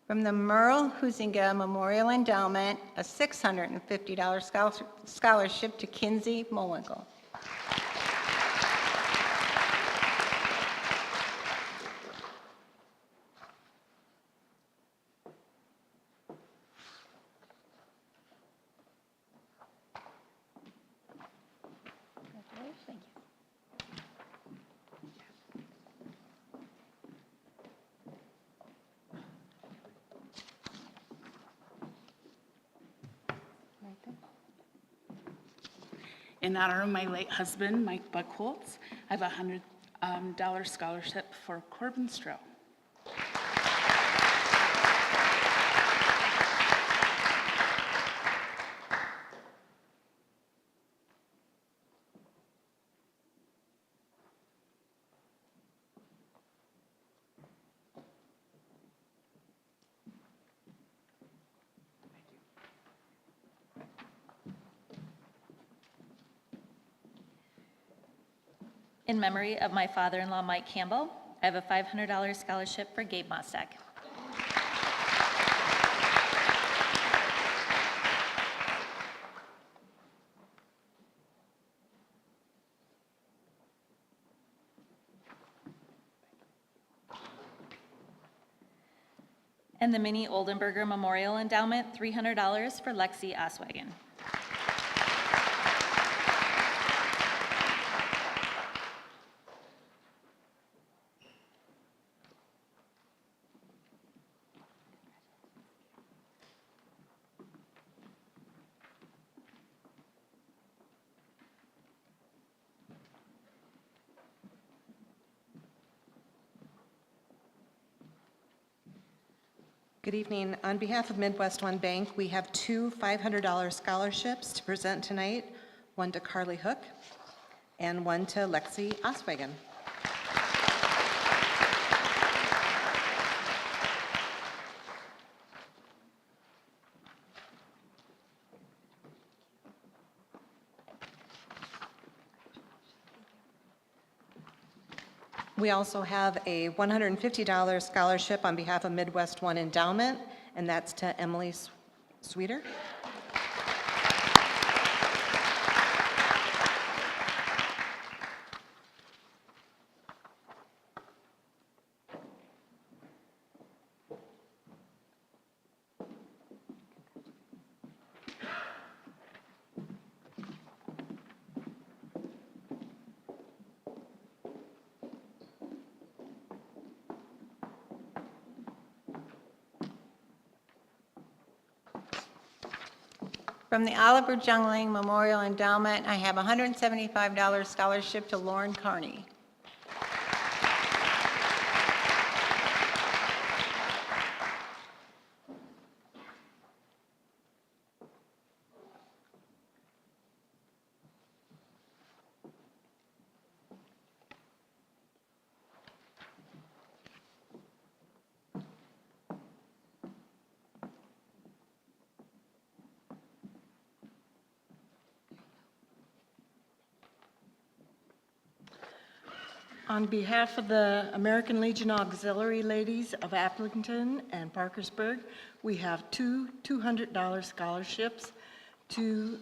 From the Merle Huizinga Memorial Endowment, a $650 scholarship to Kinsey Mowinkle. In honor of my late husband, Mike Buckholz, I have a $100 scholarship for Corbin Stroh. In memory of my father-in-law, Mike Campbell, I have a $500 scholarship for Gabe Mostek. And the Minnie Oldenburger Memorial Endowment, $300 for Lexi Oswagen. Good evening. On behalf of Midwest One Bank, we have two $500 scholarships to present tonight, one to Carly Hook and one to Lexi Oswagen. We also have a $150 scholarship on behalf of Midwest One Endowment, and that's to Emily Sweeter. From the Oliver Jungling Memorial Endowment, I have a $175 scholarship to Lauren Carney. On behalf of the American Legion Auxiliary Ladies of Appleton and Parkersburg, we have two $200 scholarships to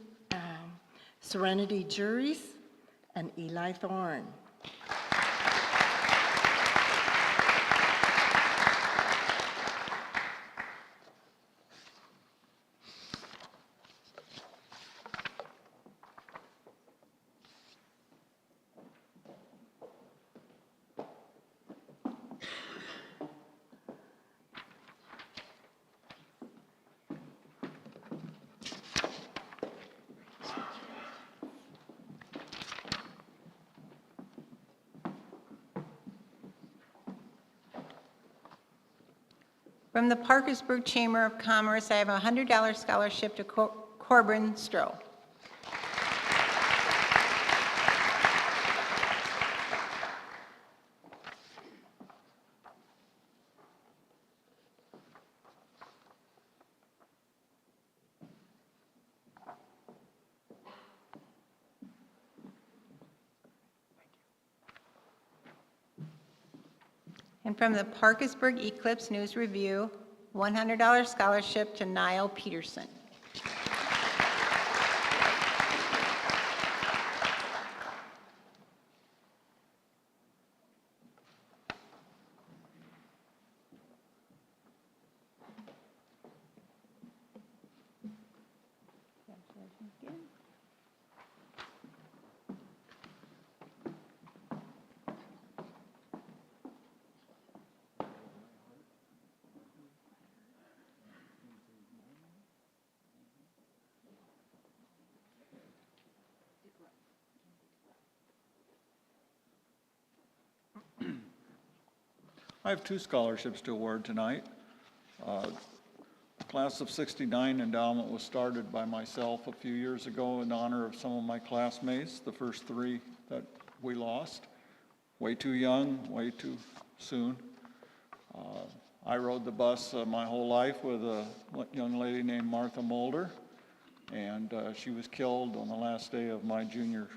Serenity Juries and Eli Thorne. From the Parkersburg Chamber of Commerce, I have a $100 scholarship to Corbin Stroh. And from the Parkersburg Eclipse News Review, $100 scholarship to Niall Peterson. I have two scholarships to award tonight. Class of '69 endowment was started by myself a few years ago in honor of some of my classmates, the first three that we lost. Way too young, way too soon. I rode the bus my whole life with a young lady named Martha Mulder, and she was killed on the last day of my junior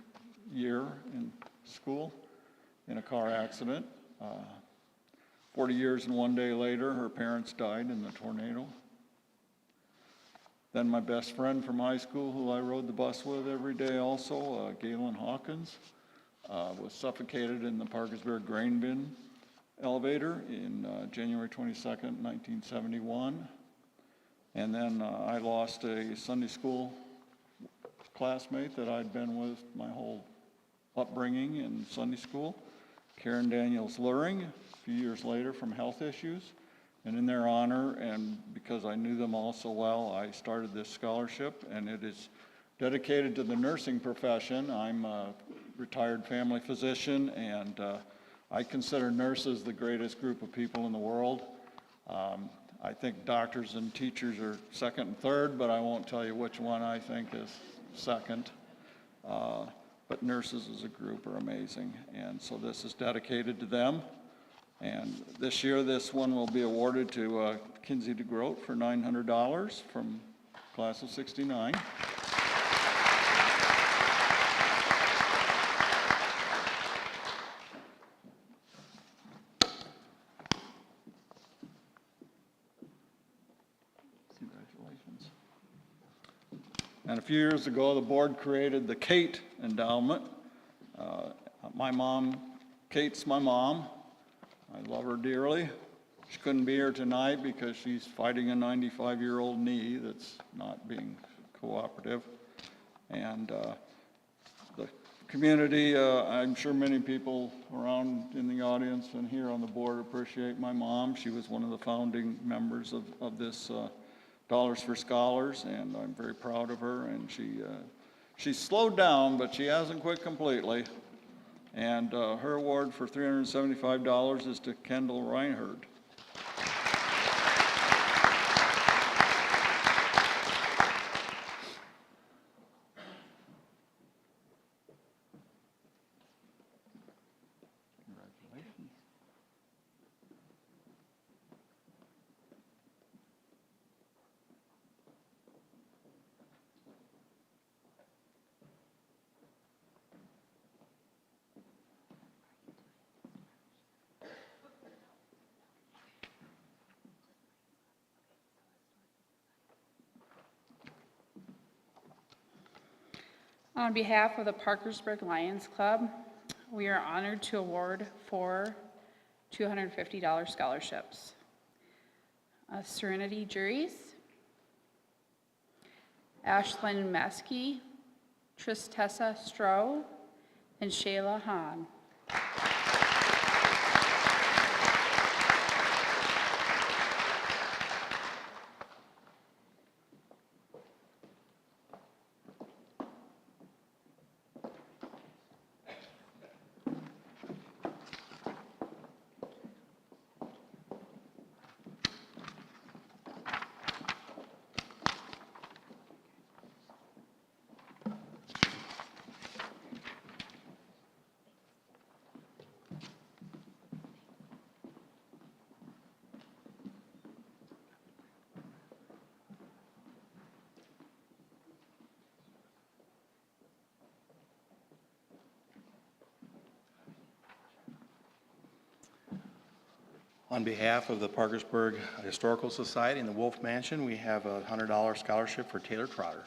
year in school in a car accident. 40 years and one day later, her parents died in the tornado. Then my best friend from high school, who I rode the bus with every day also, Galen Hawkins, was suffocated in the Parkersburg grain bin elevator in January 22nd, 1971. And then I lost a Sunday school classmate that I'd been with my whole upbringing in Sunday school, Karen Daniels Luring, a few years later from health issues. And in their honor, and because I knew them all so well, I started this scholarship, and it is dedicated to the nursing profession. I'm a retired family physician, and I consider nurses the greatest group of people in the world. I think doctors and teachers are second and third, but I won't tell you which one I think is second. But nurses as a group are amazing, and so this is dedicated to them. And this year, this one will be awarded to Kinsey DeGroat for $900 from class of '69. Congratulations. And a few years ago, the board created the Kate Endowment. My mom, Kate's my mom. I love her dearly. She couldn't be here tonight because she's fighting a 95-year-old knee that's not being cooperative. And the community, I'm sure many people around in the audience and here on the board appreciate my mom. She was one of the founding members of this Dollars for Scholars, and I'm very proud of her. And she's slowed down, but she hasn't quit completely. And her award for $375 is to Kendall Reinhardt. On behalf of the Parkersburg Lions Club, we are honored to award 4 $250 scholarships. Serenity Juries, Ashlyn Maskey, Tristessa Stroh, and Shayla Hahn. On behalf of the Parkersburg Historical Society and the Wolf Mansion, we have a $100 scholarship for Taylor Trotter.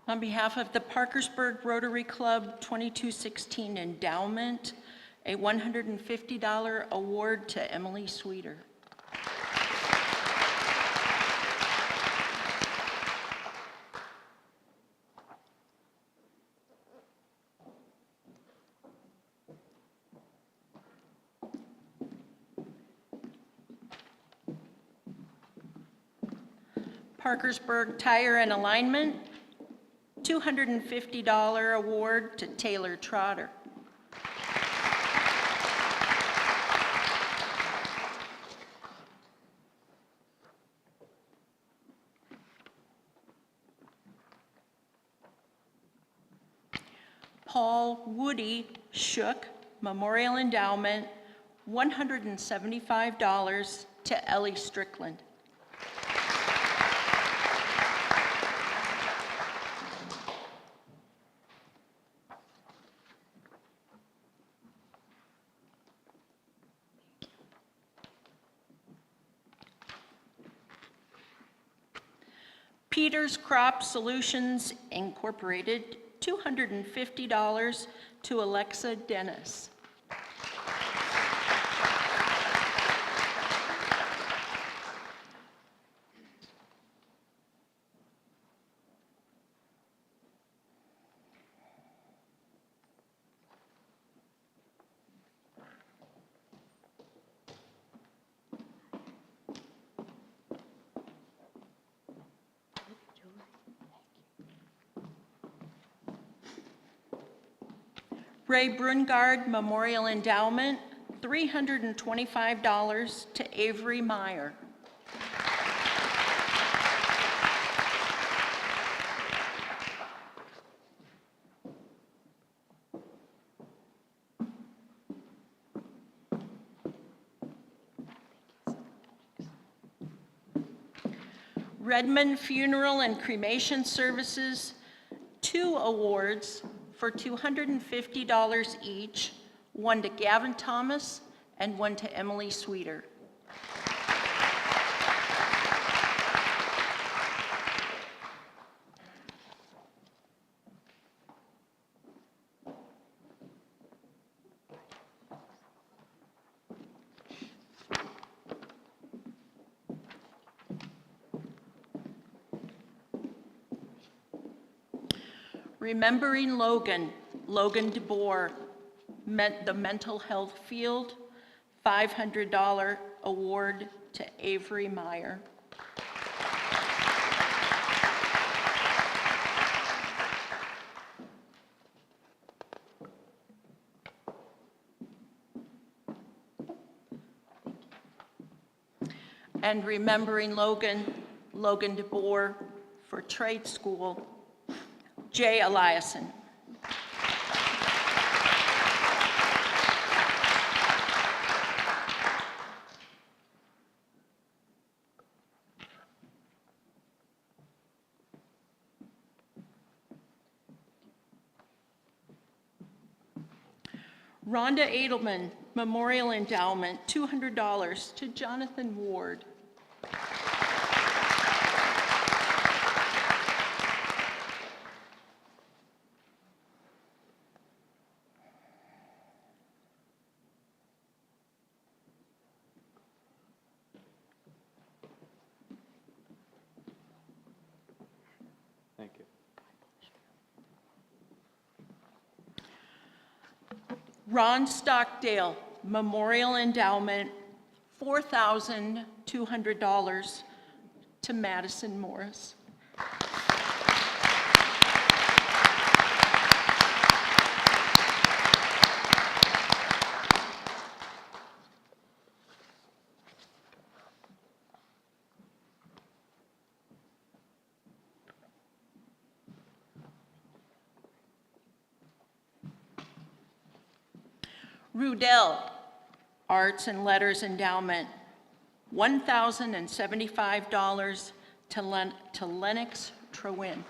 On behalf of the Parkersburg Rotary Club 2216 Endowment, a $150 award to Emily Sweeter. Parkersburg Tire and Alignment, $250 award to Taylor Trotter. Paul Woody Shook Memorial Endowment, $175 to Ellie Strickland. Peters Crop Solutions Incorporated, $250 to Alexa Dennis. Ray Brungard Memorial Endowment, $325 to Avery Meyer. Redmond Funeral and Cremation Services, 2 awards for $250 each, one to Gavin Thomas and one to Emily Sweeter. Remembering Logan, Logan DeBoer, the mental health field, $500 award to Avery Meyer. And remembering Logan, Logan DeBoer for trade school, Jay Eliason. Rhonda Edelman, Memorial Endowment, $200 to Jonathan Ward. Thank you. Ron Stockdale, Memorial Endowment, $4,200 to Madison Morris. Rudell, Arts and Letters Endowment, $1,075 to Lennox Trewin.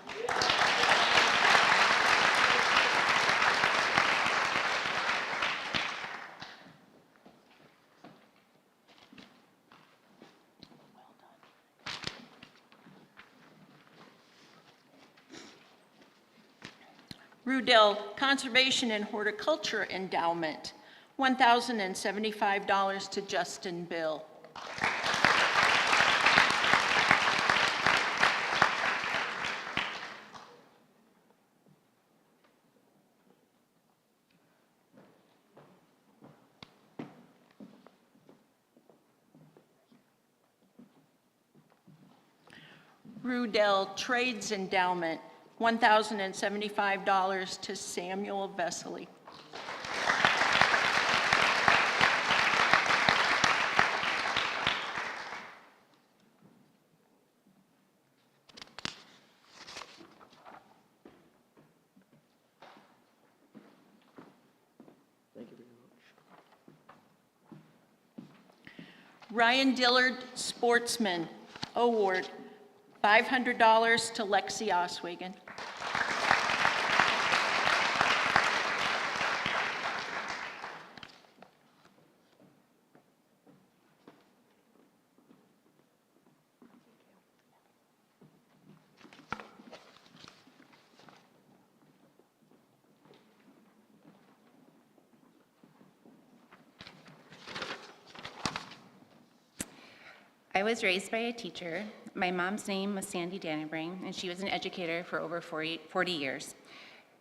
Rudell Conservation and Horticulture Endowment, $1,075 to Justin Bill. Rudell Trades Endowment, $1,075 to Samuel Vesely. Thank you very much. Ryan Dillard Sportsman Award, $500 to Lexi Oswegen. I was raised by a teacher. My mom's name was Sandy Dannenbring, and she was an educator for over 40 years.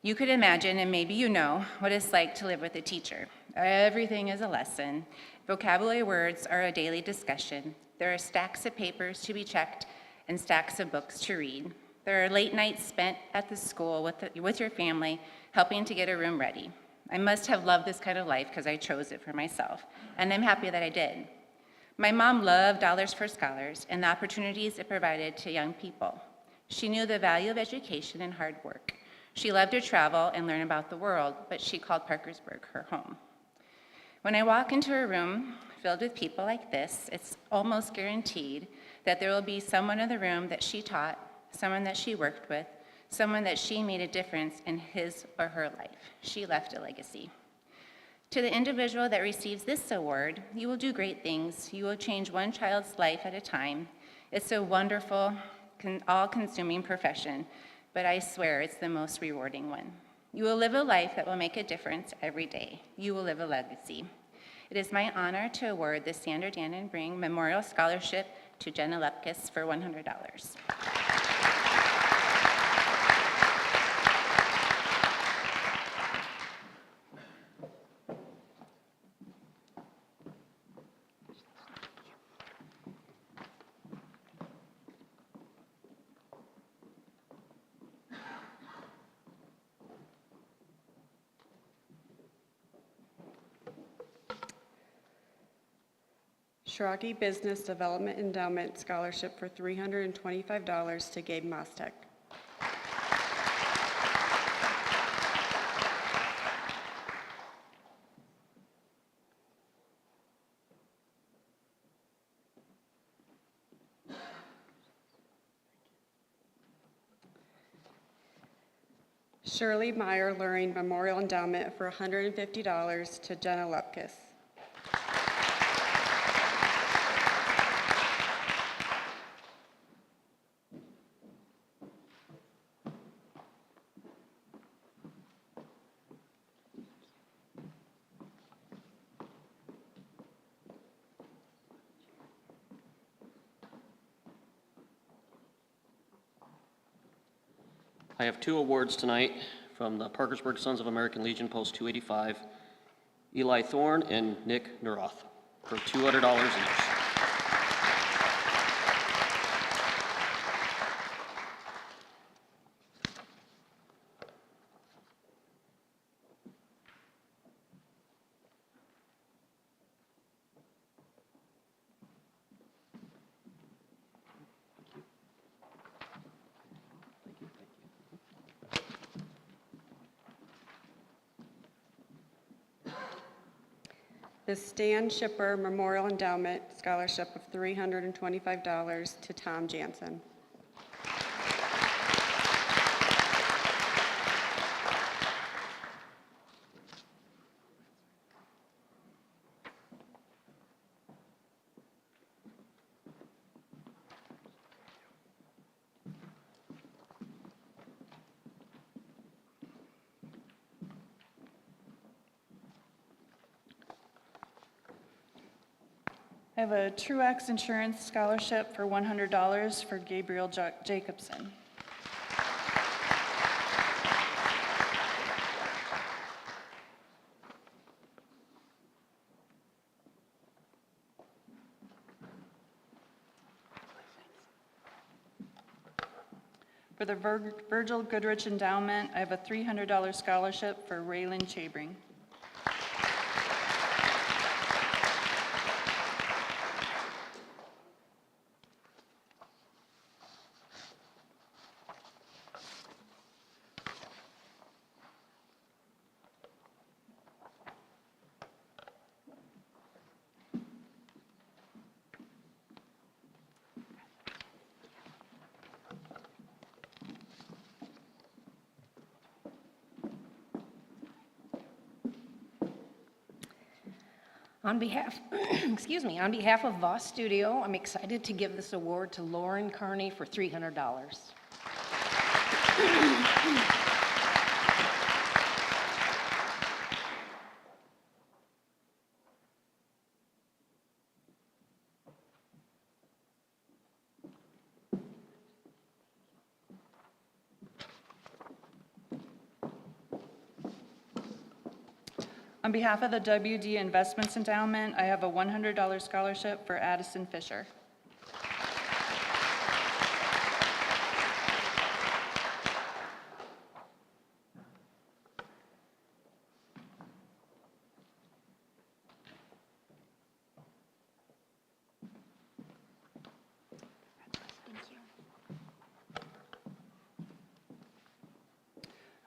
You could imagine, and maybe you know, what it's like to live with a teacher. Everything is a lesson. Vocabulary words are a daily discussion. There are stacks of papers to be checked and stacks of books to read. There are late nights spent at the school with your family, helping to get a room ready. I must have loved this kind of life because I chose it for myself, and I'm happy that I did. My mom loved Dollars for Scholars and the opportunities it provided to young people. She knew the value of education and hard work. She loved to travel and learn about the world, but she called Parkersburg her home. When I walk into a room filled with people like this, it's almost guaranteed that there will be someone in the room that she taught, someone that she worked with, someone that she made a difference in his or her life. She left a legacy. To the individual that receives this award, you will do great things. You will change one child's life at a time. It's a wonderful, all-consuming profession, but I swear it's the most rewarding one. You will live a life that will make a difference every day. You will live a legacy. It is my honor to award the Sandra Dannenbring Memorial Scholarship to Jenna Lepkus for $100. Shiraki Business Development Endowment Scholarship for $325 to Gabe Mostek. Shirley Meyer Luring Memorial Endowment for $150 to Jenna Lepkus. I have two awards tonight from the Parkersburg Sons of American Legion Post 285, Eli Thorne and Nick Neroth for $200 each. The Stan Shipper Memorial Endowment Scholarship of $325 to Tom Jansen. I have a Truax Insurance Scholarship for $100 for Gabriel Jacobson. For the Virgil Goodrich Endowment, I have a $300 scholarship for Raylan Chabring. On behalf, excuse me, on behalf of Voss Studio, I'm excited to give this award to Lauren Carney for $300. On behalf of the WD Investments Endowment, I have a $100 scholarship for Addison Fisher.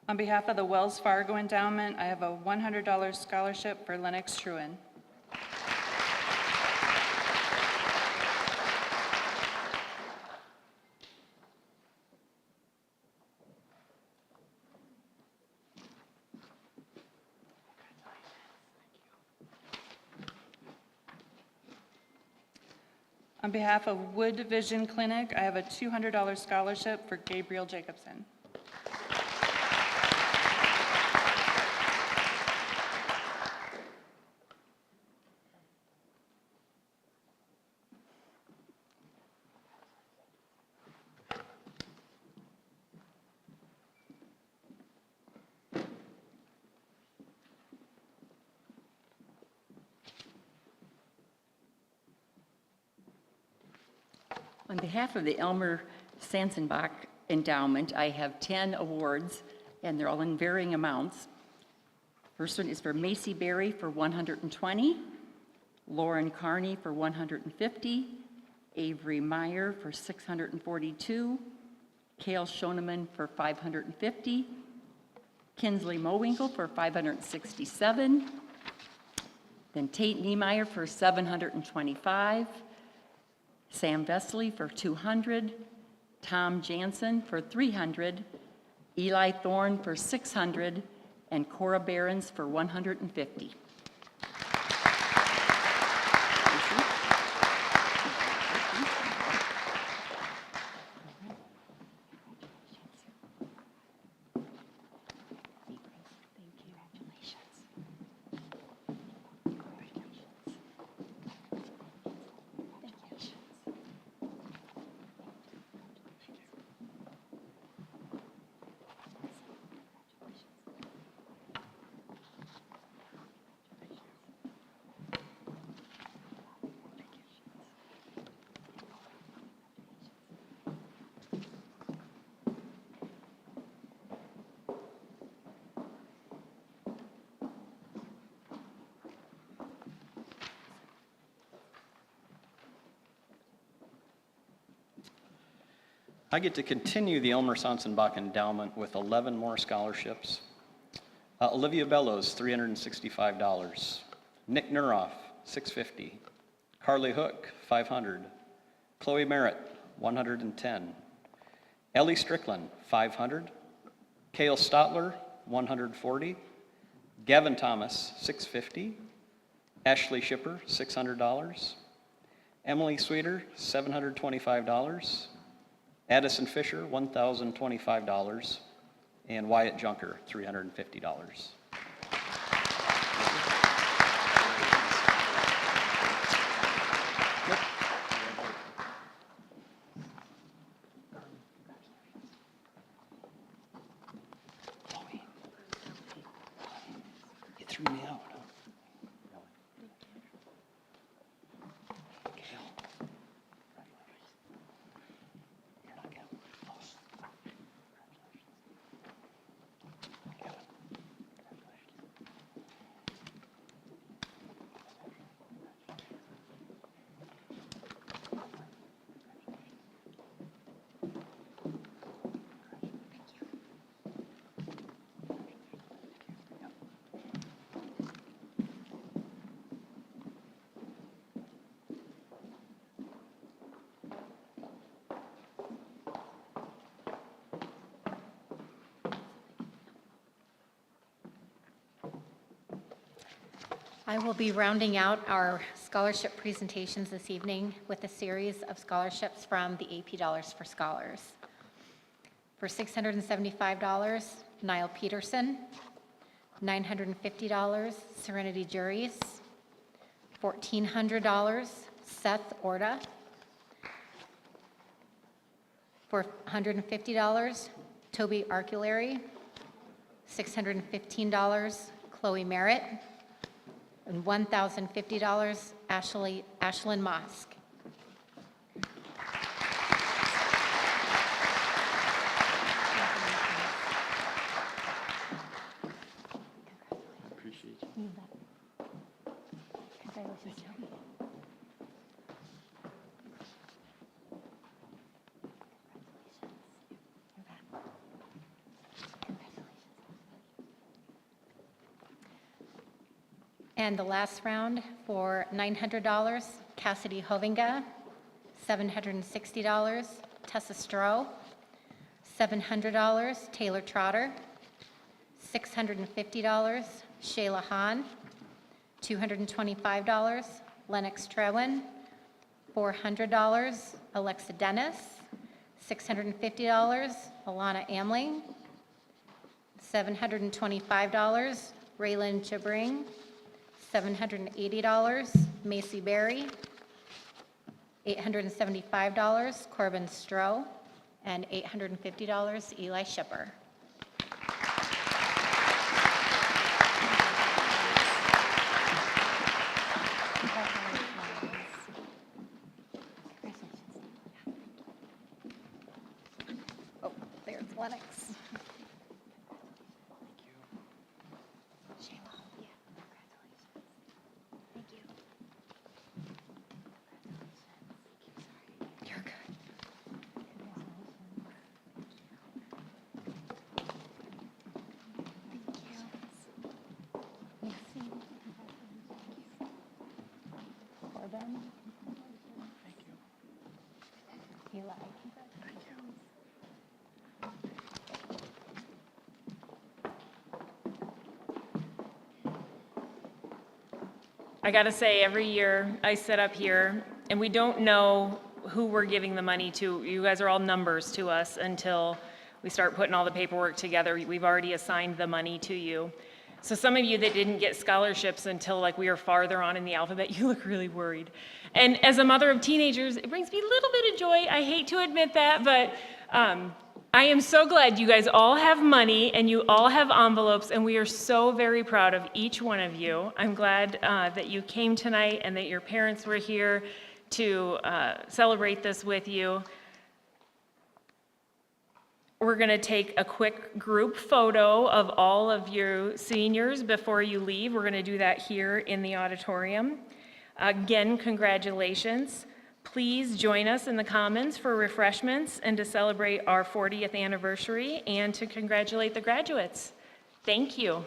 On behalf of the Wells Fargo Endowment, I have a $100 scholarship for Lennox Truen. On behalf of Wood Vision Clinic, I have a $200 scholarship for Gabriel Jacobson. On behalf of the Elmer Sansenbach Endowment, I have 10 awards, and they're all in varying amounts. First one is for Macy Berry for 120, Lauren Carney for 150, Avery Meyer for 642, Cale Schoeneman for 550, Kinsley Mowinkle for 567, then Tate Niemeyer for 725, Sam Vesley for 200, Tom Jansen for 300, Eli Thorne for 600, and Cora Behrens for 150. I get to continue the Elmer Sansenbach Endowment with 11 more scholarships. Olivia Bellows, $365. Nick Nuroff, $650. Carly Hook, $500. Chloe Merritt, $110. Ellie Strickland, $500. Cale Stotler, $140. Gavin Thomas, $650. Ashley Shipper, $600. Emily Sweeter, $725. Addison Fisher, $1,025, and Wyatt Junker, $350. You threw me out. I will be rounding out our scholarship presentations this evening with a series of scholarships from the AP Dollars for Scholars. For $675, Niall Peterson. $950, Serenity Juries. $1,400, Seth Orta. For $150, Toby Arculary. $615, Chloe Merritt. And $1,050, Ashlyn Mosk. Appreciate you. Congratulations, Toby. And the last round for $900, Cassidy Hovinga. $760, Tessa Stroh. $700, Taylor Trotter. $650, Shayla Hahn. $225, Lennox Trewin. $400, Alexa Dennis. $650, Alana Amling. $725, Raylan Chabring. $780, Macy Berry. $875, Corbin Stroh. And $850, Eli Shipper. Oh, there's Lennox. Corbin. Thank you. Eli. Thank you. I gotta say, every year I sit up here and we don't know who we're giving the money to. You guys are all numbers to us until we start putting all the paperwork together. We've already assigned the money to you. So some of you that didn't get scholarships until like we are farther on in the alphabet, you look really worried. And as a mother of teenagers, it brings me a little bit of joy. I hate to admit that, but I am so glad you guys all have money and you all have envelopes, and we are so very proud of each one of you. I'm glad that you came tonight and that your parents were here to celebrate this with you. We're going to take a quick group photo of all of you seniors before you leave. We're going to do that here in the auditorium. Again, congratulations. Please join us in the Commons for refreshments and to celebrate our 40th anniversary and to congratulate the graduates. Thank you.